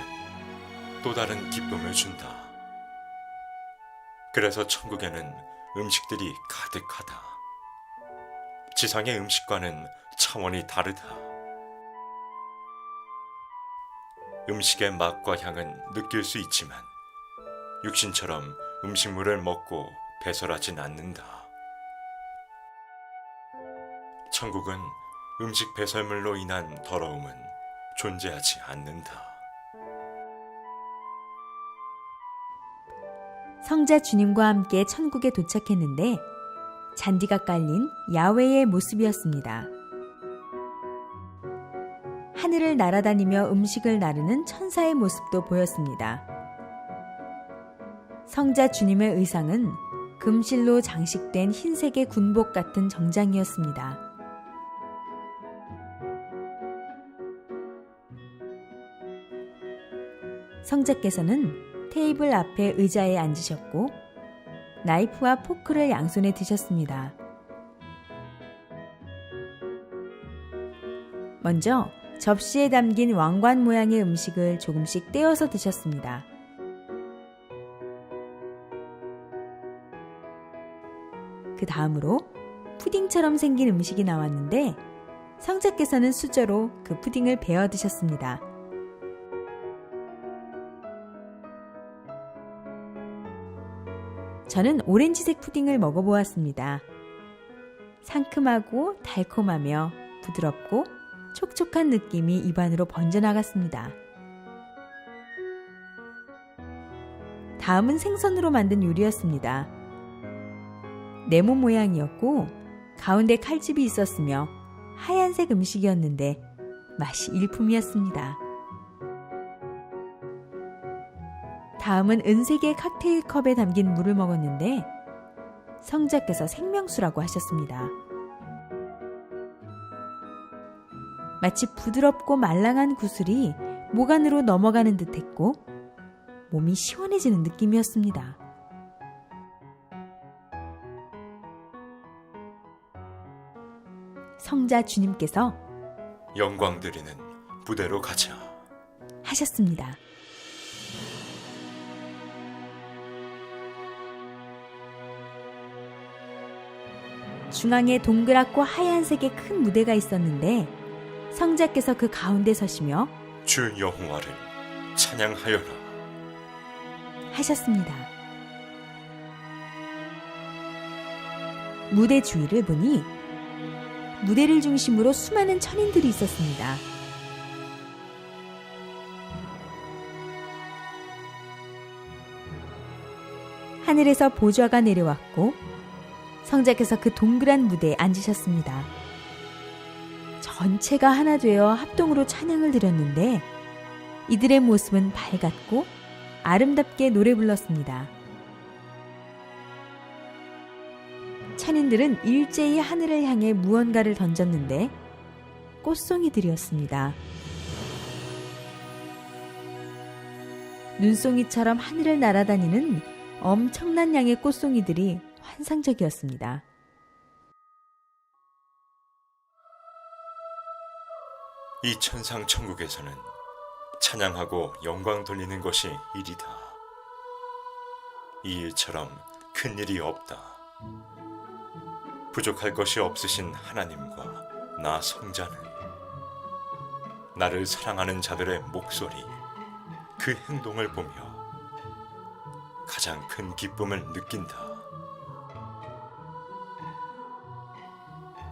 S3: 또 다른 기쁨을 준다. 그래서 천국에는 음식들이 가득하다. 지상의 음식과는 차원이 다르다. 음식의 맛과 향은 느낄 수 있지만 육신처럼 음식물을 먹고 배설하진 않는다. 천국은 음식 배설물로 인한 더러움은 존재하지 않는다.
S4: 성자 주님과 함께 천국에 도착했는데 잔디가 깔린 야외의 모습이었습니다. 하늘을 날아다니며 음식을 나르는 천사의 모습도 보였습니다. 성자 주님의 의상은 금실로 장식된 흰색의 군복 같은 정장이었습니다. 성자께서는 테이블 앞에 의자에 앉으셨고 나이프와 포크를 양손에 드셨습니다. 먼저 접시에 담긴 왕관 모양의 음식을 조금씩 떼어서 드셨습니다. 그 다음으로 푸딩처럼 생긴 음식이 나왔는데 성자께서는 수저로 그 푸딩을 베어 드셨습니다. 저는 오렌지색 푸딩을 먹어보았습니다. 상큼하고 달콤하며 부드럽고 촉촉한 느낌이 입안으로 번져나갔습니다. 다음은 생선으로 만든 요리였습니다. 네모 모양이었고 가운데 칼집이 있었으며 하얀색 음식이었는데 맛이 일품이었습니다. 다음은 은색의 칵테일 컵에 담긴 물을 먹었는데 성자께서 생명수라고 하셨습니다. 마치 부드럽고 말랑한 구슬이 목 안으로 넘어가는 듯했고 몸이 시원해지는 느낌이었습니다. 성자 주님께서
S3: 영광 드리는 부대로 가자
S4: 하셨습니다. 중앙에 동그랗고 하얀색의 큰 무대가 있었는데 성자께서 그 가운데 서시며
S3: 주 여호와를 찬양하여라.
S4: 하셨습니다. 무대 주위를 보니 무대를 중심으로 수많은 천인들이 있었습니다. 하늘에서 보좌가 내려왔고 성자께서 그 동그란 무대에 앉으셨습니다. 전체가 하나 되어 합동으로 찬양을 드렸는데 이들의 모습은 밝았고 아름답게 노래 불렀습니다. 천인들은 일제히 하늘을 향해 무언가를 던졌는데 꽃송이들이었습니다. 눈송이처럼 하늘을 날아다니는 엄청난 양의 꽃송이들이 환상적이었습니다.
S3: 이 천상 천국에서는 찬양하고 영광 돌리는 것이 일이다. 이 일처럼 큰 일이 없다. 부족할 것이 없으신 하나님과 나 성자는 나를 사랑하는 자들의 목소리, 그 행동을 보며 가장 큰 기쁨을 느낀다.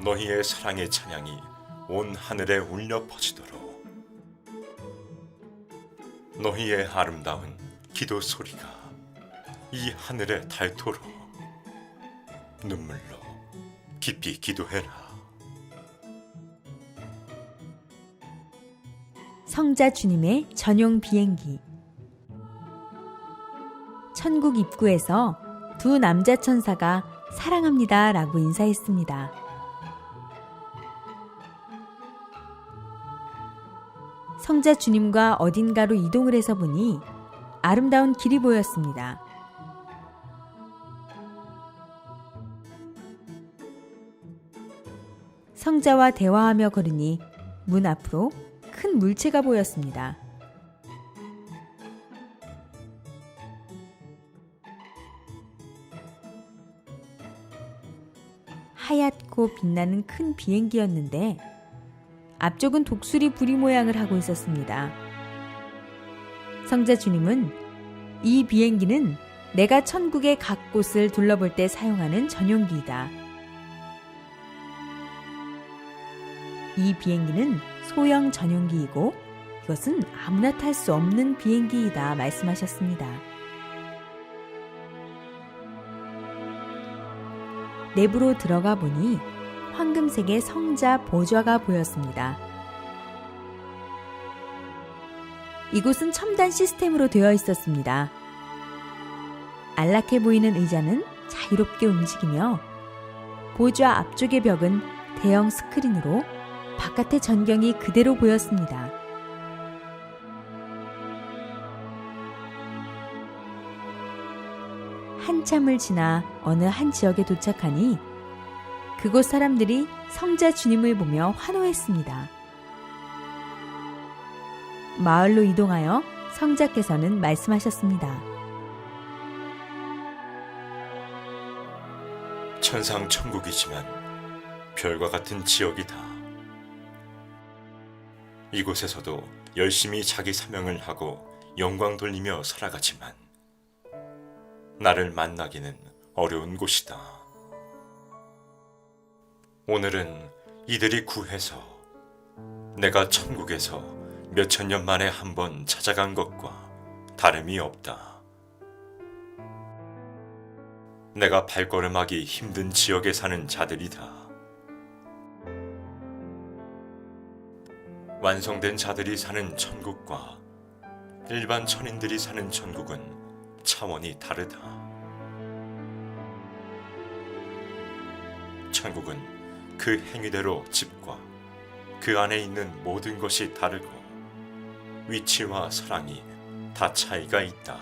S3: 너희의 사랑의 찬양이 온 하늘에 울려 퍼지도록 너희의 아름다운 기도 소리가 이 하늘에 닳도록 눈물로 깊이 기도해라.
S4: 성자 주님의 전용 비행기. 천국 입구에서 두 남자 천사가 사랑합니다 라고 인사했습니다. 성자 주님과 어딘가로 이동을 해서 보니 아름다운 길이 보였습니다. 성자와 대화하며 걸으니 문 앞으로 큰 물체가 보였습니다. 하얗고 빛나는 큰 비행기였는데 앞쪽은 독수리 부리 모양을 하고 있었습니다. 성자 주님은 이 비행기는 내가 천국의 각 곳을 둘러볼 때 사용하는 전용기이다. 이 비행기는 소형 전용기이고 이것은 아무나 탈 수 없는 비행기이다 말씀하셨습니다. 내부로 들어가 보니 황금색의 성자 보좌가 보였습니다. 이곳은 첨단 시스템으로 되어 있었습니다. 안락해 보이는 의자는 자유롭게 움직이며 보좌 앞쪽의 벽은 대형 스크린으로 바깥의 전경이 그대로 보였습니다. 한참을 지나 어느 한 지역에 도착하니 그곳 사람들이 성자 주님을 보며 환호했습니다. 마을로 이동하여 성자께서는 말씀하셨습니다.
S3: 천상 천국이지만 별과 같은 지역이다. 이곳에서도 열심히 자기 사명을 하고 영광 돌리며 살아가지만 나를 만나기는 어려운 곳이다. 오늘은 이들이 구해서 내가 천국에서 몇천 년 만에 한 번 찾아간 것과 다름이 없다. 내가 발걸음하기 힘든 지역에 사는 자들이다. 완성된 자들이 사는 천국과 일반 천인들이 사는 천국은 차원이 다르다. 천국은 그 행위대로 집과 그 안에 있는 모든 것이 다르고 위치와 사랑이 다 차이가 있다.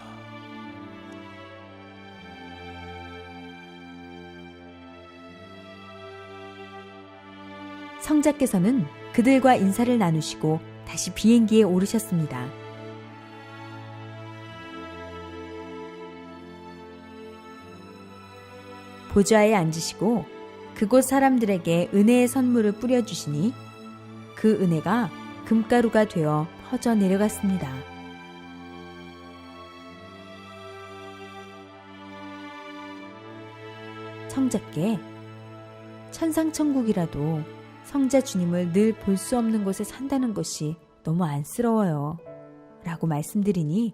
S4: 성자께서는 그들과 인사를 나누시고 다시 비행기에 오르셨습니다. 보좌에 앉으시고 그곳 사람들에게 은혜의 선물을 뿌려주시니 그 은혜가 금가루가 되어 퍼져 내려갔습니다. 성자께 천상천국이라도 성자 주님을 늘 볼 수 없는 곳에 산다는 것이 너무 안쓰러워요. 라고 말씀드리니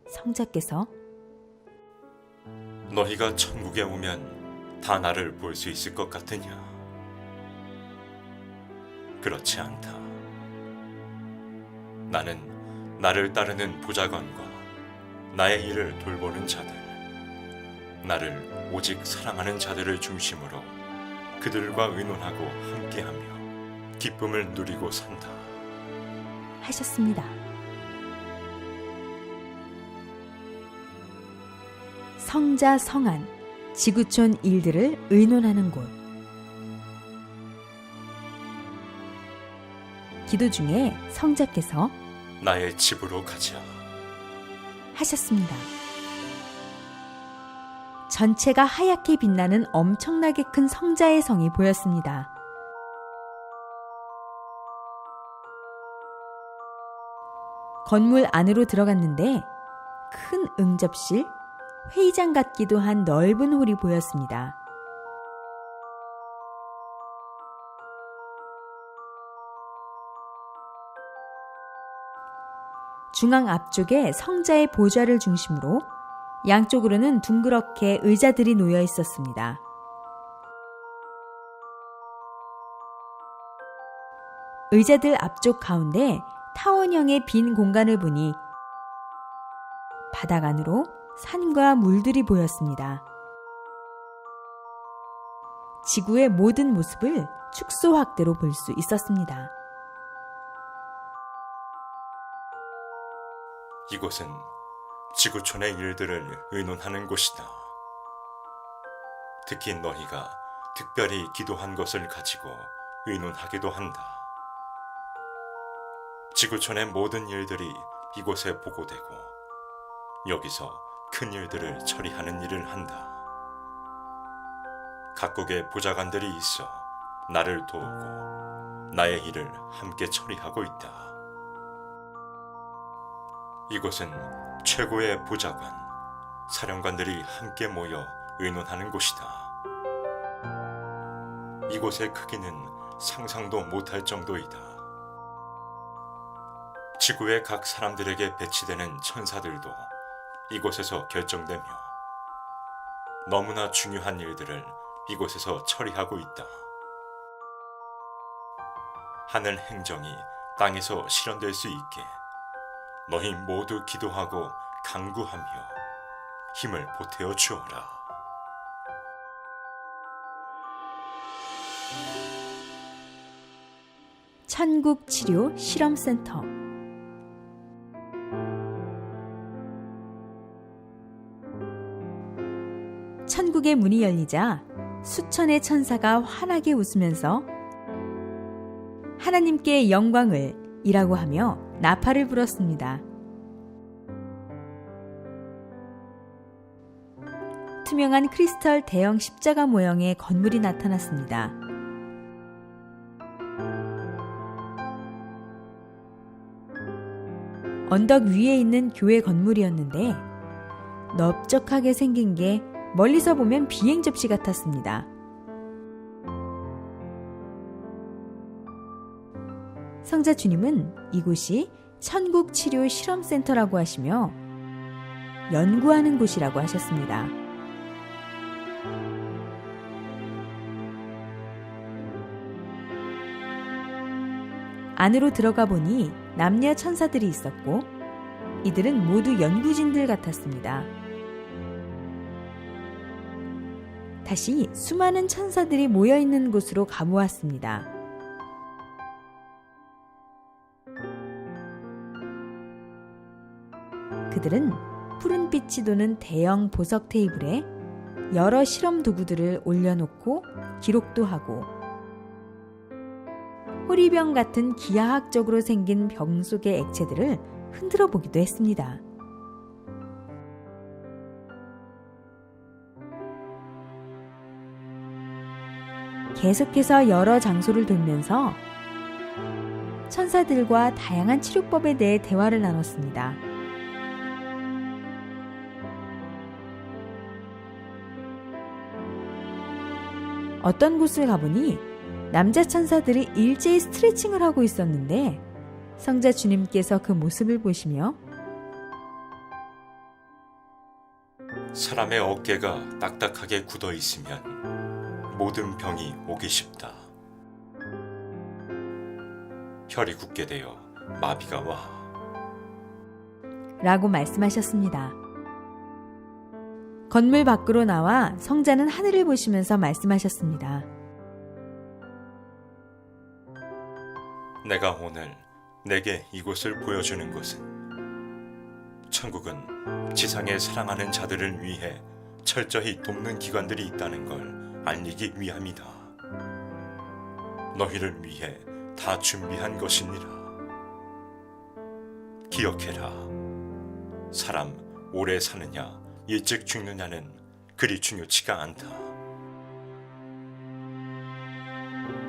S4: 성자께서
S3: 너희가 천국에 오면 다 나를 볼 수 있을 것 같으냐? 그렇지 않다. 나는 나를 따르는 보좌관과 나의 일을 돌보는 자들, 나를 오직 사랑하는 자들을 중심으로 그들과 의논하고 함께하며 기쁨을 누리고 산다.
S4: 하셨습니다. 성자 성안, 지구촌 일들을 의논하는 곳. 기도 중에 성자께서
S3: 나의 집으로 가자.
S4: 하셨습니다. 전체가 하얗게 빛나는 엄청나게 큰 성자의 성이 보였습니다. 건물 안으로 들어갔는데 큰 응접실, 회의장 같기도 한 넓은 홀이 보였습니다. 중앙 앞쪽에 성자의 보좌를 중심으로 양쪽으로는 둥그렇게 의자들이 놓여 있었습니다. 의자들 앞쪽 가운데 타원형의 빈 공간을 보니 바닥 안으로 산과 물들이 보였습니다. 지구의 모든 모습을 축소 확대로 볼 수 있었습니다.
S3: 이곳은 지구촌의 일들을 의논하는 곳이다. 특히 너희가 특별히 기도한 것을 가지고 의논하기도 한다. 지구촌의 모든 일들이 이곳에 보고되고 여기서 큰 일들을 처리하는 일을 한다. 각국의 보좌관들이 있어 나를 도우고 나의 일을 함께 처리하고 있다. 이곳은 최고의 보좌관, 사령관들이 함께 모여 의논하는 곳이다. 이곳의 크기는 상상도 못할 정도이다. 지구의 각 사람들에게 배치되는 천사들도 이곳에서 결정되며 너무나 중요한 일들을 이곳에서 처리하고 있다. 하늘 행정이 땅에서 실현될 수 있게 너희 모두 기도하고 간구하며 힘을 보태어 주어라.
S4: 천국치료 실험센터. 천국의 문이 열리자 수천의 천사가 환하게 웃으면서 하나님께 영광을 이라고 하며 나팔을 불었습니다. 투명한 크리스털 대형 십자가 모형의 건물이 나타났습니다. 언덕 위에 있는 교회 건물이었는데 넓적하게 생긴 게 멀리서 보면 비행 접시 같았습니다. 성자 주님은 이곳이 천국치료 실험센터라고 하시며 연구하는 곳이라고 하셨습니다. 안으로 들어가 보니 남녀 천사들이 있었고 이들은 모두 연구진들 같았습니다. 다시 수많은 천사들이 모여있는 곳으로 가보았습니다. 그들은 푸른빛이 도는 대형 보석 테이블에 여러 실험 도구들을 올려놓고 기록도 하고 호리병 같은 기하학적으로 생긴 병 속의 액체들을 흔들어 보기도 했습니다. 계속해서 여러 장소를 돌면서 천사들과 다양한 치료법에 대해 대화를 나눴습니다. 어떤 곳을 가보니 남자 천사들이 일제히 스트레칭을 하고 있었는데 성자 주님께서 그 모습을 보시며
S3: 사람의 어깨가 딱딱하게 굳어 있으면 모든 병이 오기 쉽다. 혈이 굳게 되어 마비가 와.
S4: 라고 말씀하셨습니다. 건물 밖으로 나와 성자는 하늘을 보시면서 말씀하셨습니다.
S3: 내가 오늘 내게 이곳을 보여주는 것은 천국은 지상에 사랑하는 자들을 위해 철저히 돕는 기관들이 있다는 걸 알리기 위함이다. 너희를 위해 다 준비한 것이니라. 기억해라. 사람 오래 사느냐 일찍 죽느냐는 그리 중요치가 않다.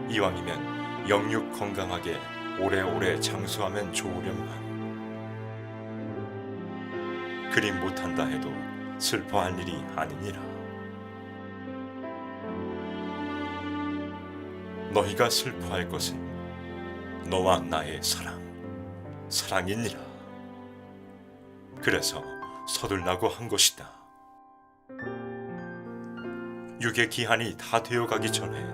S3: 이왕이면 영육 건강하게 오래오래 장수하면 좋으련만. 그리 못한다 해도 슬퍼할 일이 아니니라. 너희가 슬퍼할 것은 너와 나의 사랑이니라. 그래서 서둘라고 한 것이다. 육의 기한이 다 되어가기 전에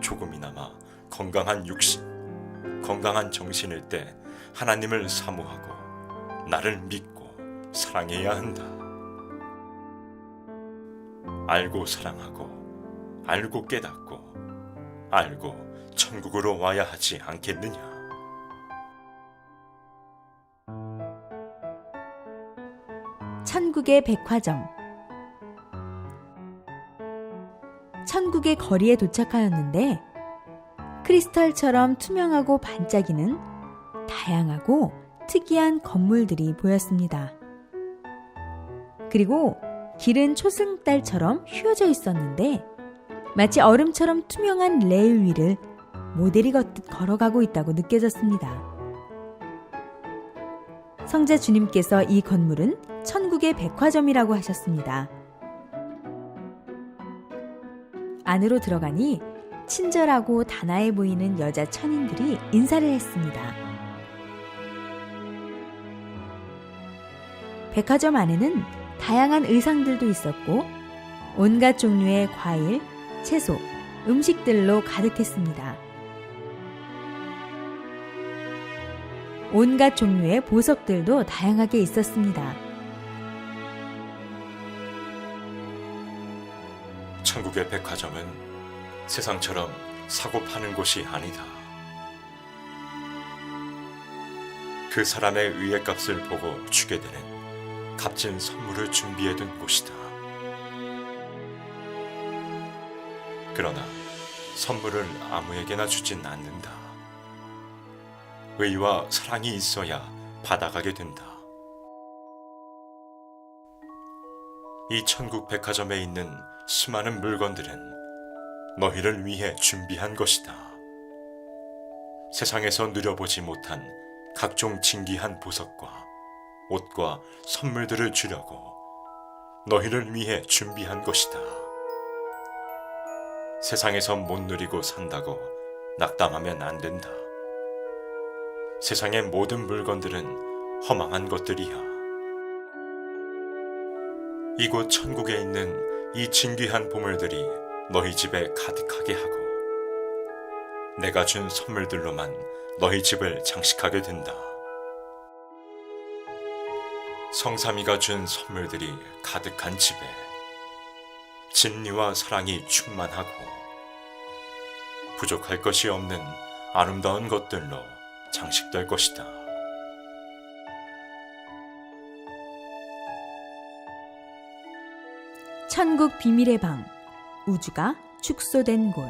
S3: 조금이나마 건강한 육신, 건강한 정신일 때 하나님을 사모하고 나를 믿고 사랑해야 한다. 알고 사랑하고 알고 깨닫고 알고 천국으로 와야 하지 않겠느냐.
S4: 천국의 백화점. 천국의 거리에 도착하였는데 크리스탈처럼 투명하고 반짝이는 다양하고 특이한 건물들이 보였습니다. 그리고 길은 초승달처럼 휘어져 있었는데 마치 얼음처럼 투명한 레일 위를 모델이 걷듯 걸어가고 있다고 느껴졌습니다. 성자 주님께서 이 건물은 천국의 백화점이라고 하셨습니다. 안으로 들어가니 친절하고 단아해 보이는 여자 천인들이 인사를 했습니다. 백화점 안에는 다양한 의상들도 있었고 온갖 종류의 과일, 채소, 음식들로 가득했습니다. 온갖 종류의 보석들도 다양하게 있었습니다.
S3: 천국의 백화점은 세상처럼 사고 파는 곳이 아니다. 그 사람의 의의 값을 보고 주게 되는 값진 선물을 준비해둔 곳이다. 그러나 선물을 아무에게나 주진 않는다. 의와 사랑이 있어야 받아가게 된다. 이 천국 백화점에 있는 수많은 물건들은 너희를 위해 준비한 것이다. 세상에서 누려보지 못한 각종 진귀한 보석과 옷과 선물들을 주려고 너희를 위해 준비한 것이다. 세상에서 못 누리고 산다고 낙담하면 안 된다. 세상의 모든 물건들은 허망한 것들이야. 이곳 천국에 있는 이 진귀한 보물들이 너희 집에 가득하게 하고 내가 준 선물들로만 너희 집을 장식하게 된다. 성삼이가 준 선물들이 가득한 집에 진리와 사랑이 충만하고 부족할 것이 없는 아름다운 것들로 장식될 것이다.
S4: 천국 비밀의 방, 우주가 축소된 곳.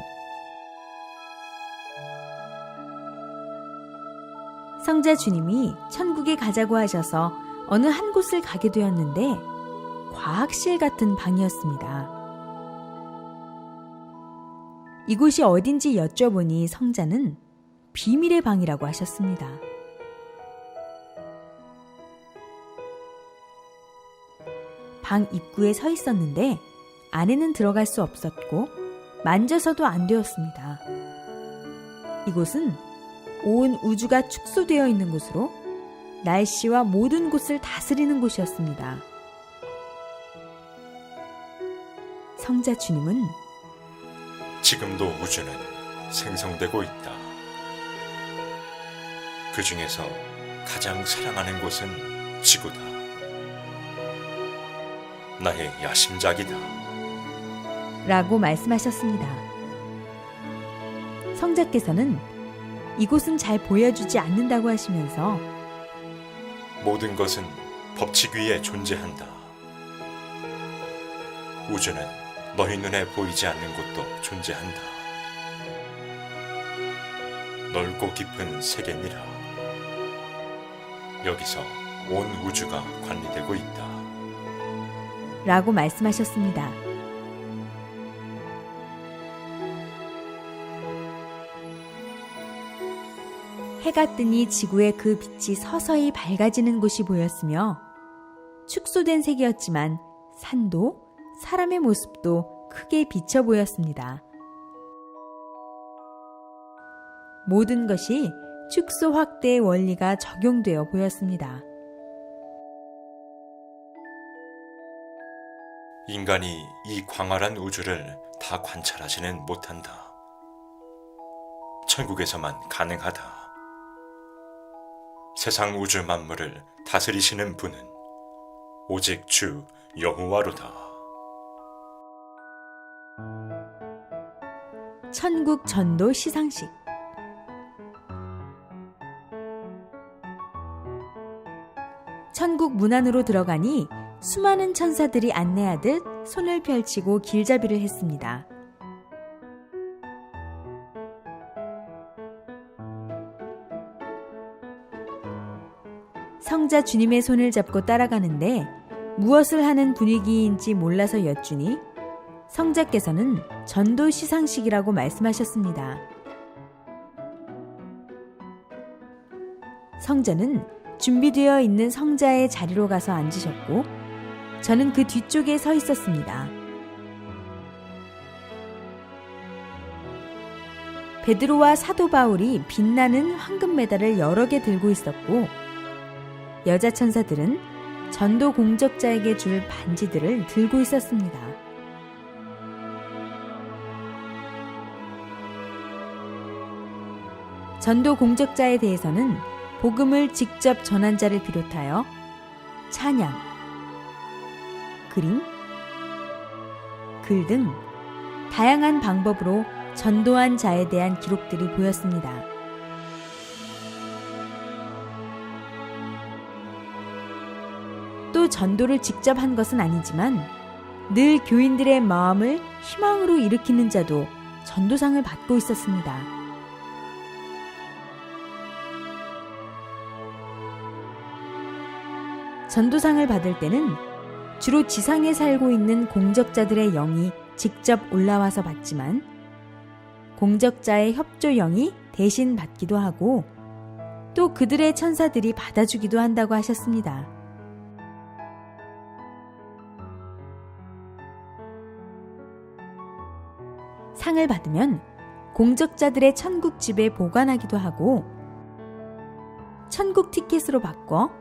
S4: 성자 주님이 천국에 가자고 하셔서 어느 한 곳을 가게 되었는데 과학실 같은 방이었습니다. 이곳이 어딘지 여쭤보니 성자는 비밀의 방이라고 하셨습니다. 방 입구에 서 있었는데 안에는 들어갈 수 없었고 만져서도 안 되었습니다. 이곳은 온 우주가 축소되어 있는 곳으로 날씨와 모든 곳을 다스리는 곳이었습니다. 성자 주님은
S3: 지금도 우주는 생성되고 있다. 그 중에서 가장 사랑하는 곳은 지구다. 나의 야심작이다.
S4: 라고 말씀하셨습니다. 성자께서는 이곳은 잘 보여주지 않는다고 하시면서
S3: 모든 것은 법칙 위에 존재한다. 우주는 너희 눈에 보이지 않는 곳도 존재한다. 넓고 깊은 세계니라. 여기서 온 우주가 관리되고 있다.
S4: 라고 말씀하셨습니다. 해가 뜨니 지구의 그 빛이 서서히 밝아지는 곳이 보였으며 축소된 색이었지만 산도 사람의 모습도 크게 비쳐 보였습니다. 모든 것이 축소 확대의 원리가 적용되어 보였습니다.
S3: 인간이 이 광활한 우주를 다 관찰하지는 못한다. 천국에서만 가능하다. 세상 우주 만물을 다스리시는 분은 오직 주 여호와로다.
S4: 천국 전도 시상식. 천국 문 안으로 들어가니 수많은 천사들이 안내하듯 손을 펼치고 길잡이를 했습니다. 성자 주님의 손을 잡고 따라가는데 무엇을 하는 분위기인지 몰라서 여쭈니 성자께서는 전도 시상식이라고 말씀하셨습니다. 성자는 준비되어 있는 성자의 자리로 가서 앉으셨고 저는 그 뒤쪽에 서 있었습니다. 베드로와 사도 바울이 빛나는 황금 메달을 여러 개 들고 있었고 여자 천사들은 전도 공적자에게 줄 반지들을 들고 있었습니다. 전도 공적자에 대해서는 복음을 직접 전한 자를 비롯하여 찬양, 그림, 글 등 다양한 방법으로 전도한 자에 대한 기록들이 보였습니다. 또 전도를 직접 한 것은 아니지만 늘 교인들의 마음을 희망으로 일으키는 자도 전도상을 받고 있었습니다. 전도상을 받을 때는 주로 지상에 살고 있는 공적자들의 영이 직접 올라와서 받지만 공적자의 협조 영이 대신 받기도 하고 또 그들의 천사들이 받아주기도 한다고 하셨습니다. 상을 받으면 공적자들의 천국집에 보관하기도 하고 천국 티켓으로 바꿔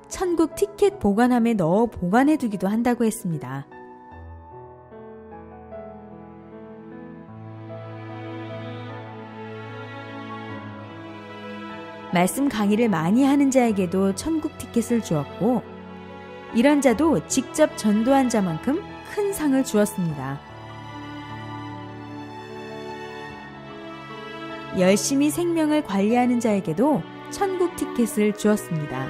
S4: 천국 티켓 보관함에 넣어 보관해두기도 한다고 했습니다. 말씀 강의를 많이 하는 자에게도 천국 티켓을 주었고 이런 자도 직접 전도한 자만큼 큰 상을 주었습니다. 열심히 생명을 관리하는 자에게도 천국 티켓을 주었습니다.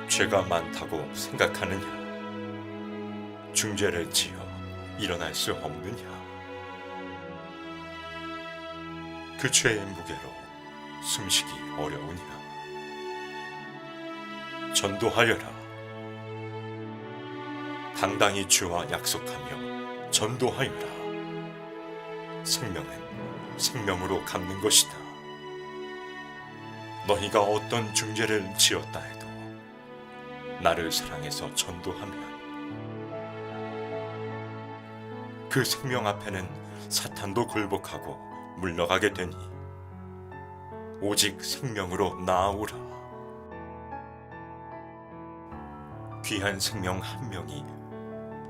S3: 죄가 많다고 생각하느냐? 중죄를 지어 일어날 수 없느냐? 그 죄의 무게로 숨쉬기 어려우냐? 전도하여라. 당당히 주와 약속하며 전도하여라. 생명은 생명으로 갚는 것이다. 너희가 어떤 중죄를 지었다 해도 나를 사랑해서 전도하면 그 생명 앞에는 사탄도 굴복하고 물러가게 되니 오직 생명으로 나아오라. 귀한 생명 한 명이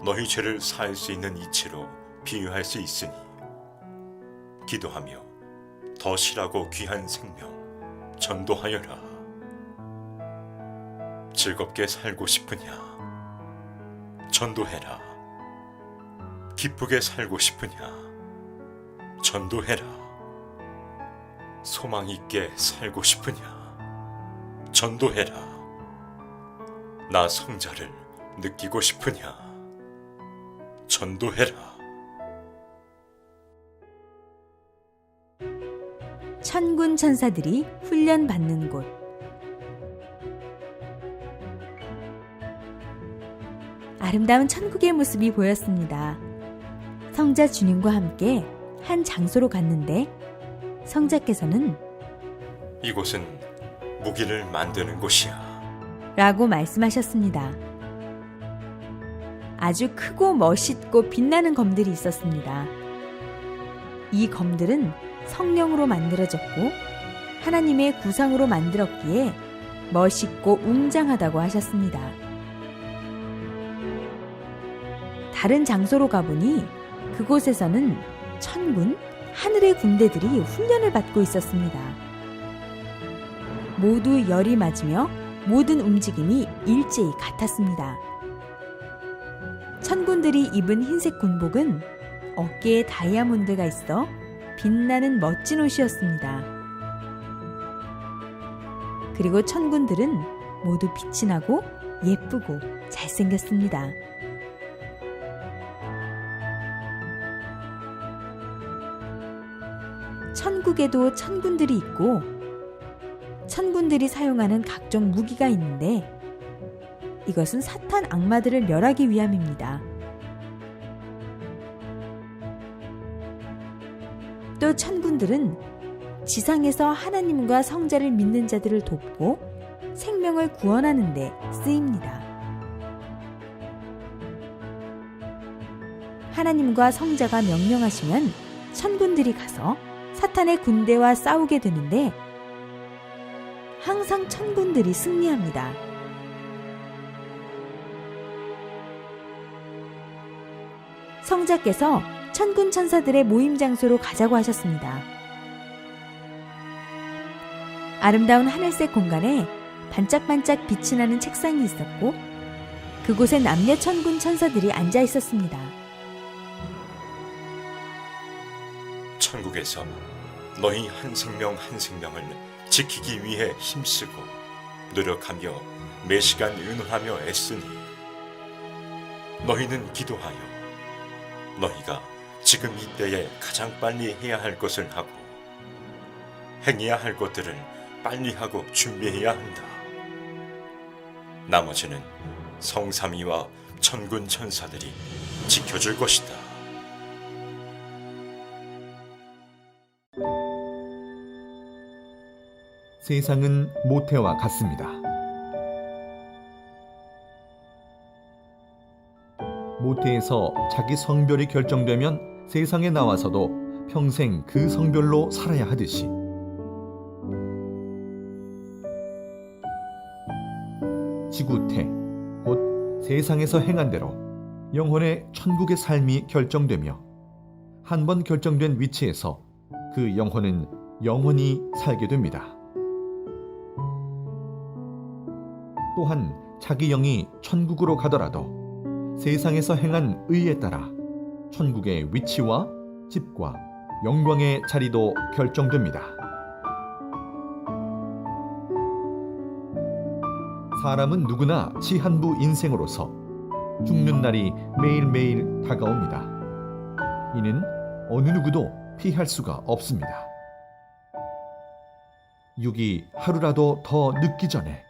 S3: 너희 죄를 사할 수 있는 이치로 비유할 수 있으니 기도하며 더 실하고 귀한 생명 전도하여라. 즐겁게 살고 싶으냐? 전도해라. 기쁘게 살고 싶으냐? 전도해라. 소망 있게 살고 싶으냐? 전도해라. 나 성자를 느끼고 싶으냐? 전도해라.
S4: 천군 천사들이 훈련받는 곳. 아름다운 천국의 모습이 보였습니다. 성자 주님과 함께 한 장소로 갔는데 성자께서는
S3: 이곳은 무기를 만드는 곳이야.
S4: 라고 말씀하셨습니다. 아주 크고 멋있고 빛나는 검들이 있었습니다. 이 검들은 성령으로 만들어졌고 하나님의 구상으로 만들었기에 멋있고 웅장하다고 하셨습니다. 다른 장소로 가보니 그곳에서는 천군, 하늘의 군대들이 훈련을 받고 있었습니다. 모두 열이 맞으며 모든 움직임이 일제히 같았습니다. 천군들이 입은 흰색 군복은 어깨에 다이아몬드가 있어 빛나는 멋진 옷이었습니다. 그리고 천군들은 모두 빛이 나고 예쁘고 잘생겼습니다. 천국에도 천군들이 있고 천군들이 사용하는 각종 무기가 있는데 이것은 사탄 악마들을 멸하기 위함입니다. 또 천군들은 지상에서 하나님과 성자를 믿는 자들을 돕고 생명을 구원하는 데 쓰입니다. 하나님과 성자가 명령하시면 천군들이 가서 사탄의 군대와 싸우게 되는데 항상 천군들이 승리합니다. 성자께서 천군 천사들의 모임 장소로 가자고 하셨습니다. 아름다운 하늘색 공간에 반짝반짝 빛이 나는 책상이 있었고 그곳에 남녀 천군 천사들이 앉아 있었습니다.
S3: 천국에서 너희 한 생명 한 생명을 지키기 위해 힘쓰고 노력하며 매시간 의논하며 애쓰니 너희는 기도하여 너희가 지금 이때에 가장 빨리 해야 할 것을 하고 행해야 할 것들을 빨리 하고 준비해야 한다. 나머지는 성삼위와 천군 천사들이 지켜줄 것이다.
S2: 세상은 모태와 같습니다. 모태에서 자기 성별이 결정되면 세상에 나와서도 평생 그 성별로 살아야 하듯이 지구태, 곧 세상에서 행한 대로 영혼의 천국의 삶이 결정되며 한 번 결정된 위치에서 그 영혼은 영원히 살게 됩니다. 또한 자기 영이 천국으로 가더라도 세상에서 행한 의에 따라 천국의 위치와 집과 영광의 자리도 결정됩니다. 사람은 누구나 시한부 인생으로서 죽는 날이 매일매일 다가옵니다. 이는 어느 누구도 피할 수가 없습니다. 육이 하루라도 더 늦기 전에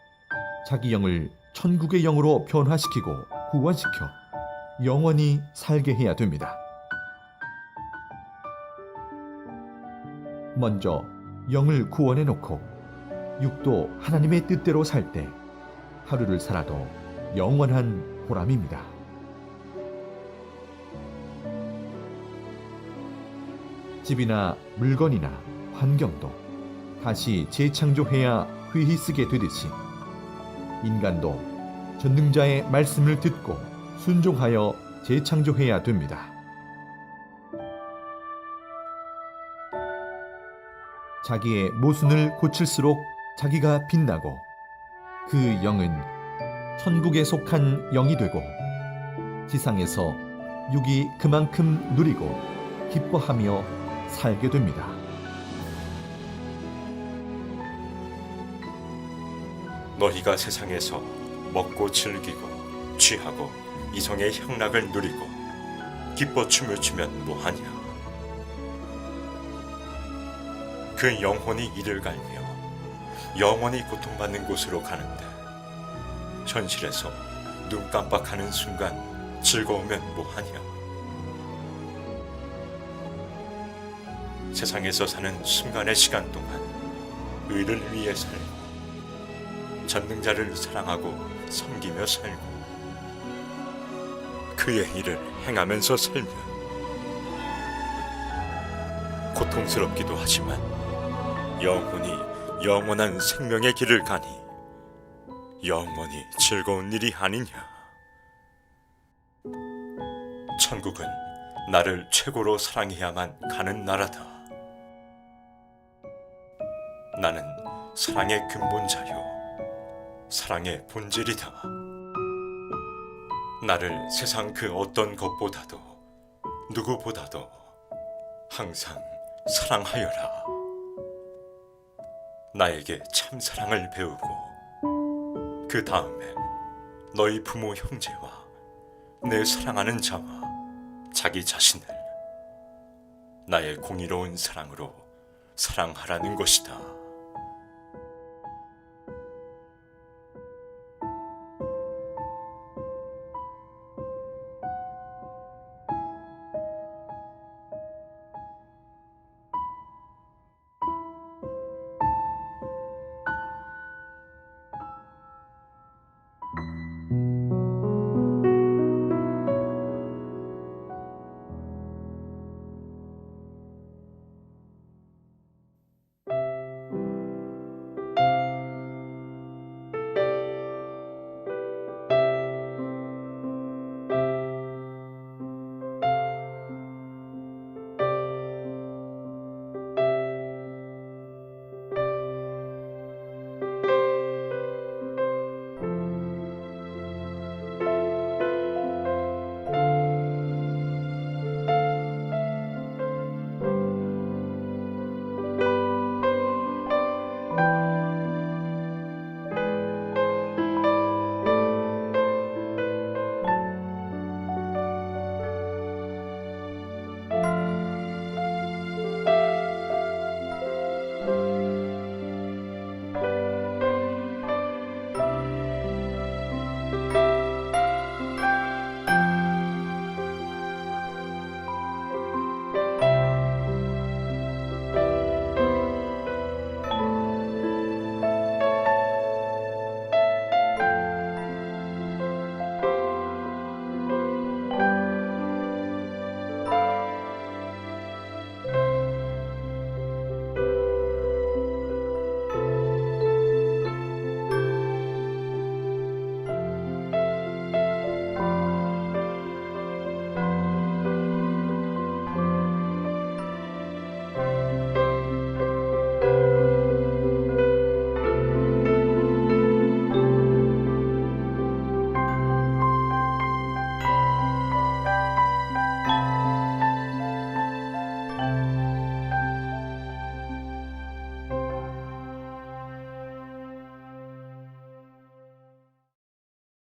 S2: 자기 영을 천국의 영으로 변화시키고 구원시켜 영원히 살게 해야 됩니다. 먼저 영을 구원해 놓고 육도 하나님의 뜻대로 살 때 하루를 살아도 영원한 보람입니다. 집이나 물건이나 환경도 다시 재창조해야 회의 쓰게 되듯이 인간도 전능자의 말씀을 듣고 순종하여 재창조해야 됩니다. 자기의 모순을 고칠수록 자기가 빛나고 그 영은 천국에 속한 영이 되고 지상에서 육이 그만큼 누리고 기뻐하며 살게 됩니다.
S3: 너희가 세상에서 먹고 즐기고 취하고 이성의 향락을 누리고 기뻐 춤을 추면 뭐하냐? 그 영혼이 이를 갈며 영원히 고통받는 곳으로 가는데 현실에서 눈 깜빡하는 순간 즐거우면 뭐하냐? 세상에서 사는 순간의 시간 동안 의를 위해 살고 전능자를 사랑하고 섬기며 살고 그의 일을 행하면서 살면 고통스럽기도 하지만 영혼이 영원한 생명의 길을 가니 영원히 즐거운 일이 아니냐. 천국은 나를 최고로 사랑해야만 가는 나라다. 나는 사랑의 근본자요 사랑의 본질이다. 나를 세상 그 어떤 것보다도 누구보다도 항상 사랑하여라. 나에게 참 사랑을 배우고 그 다음에 너희 부모 형제와 내 사랑하는 자와 자기 자신을 나의 공의로운 사랑으로 사랑하라는 것이다.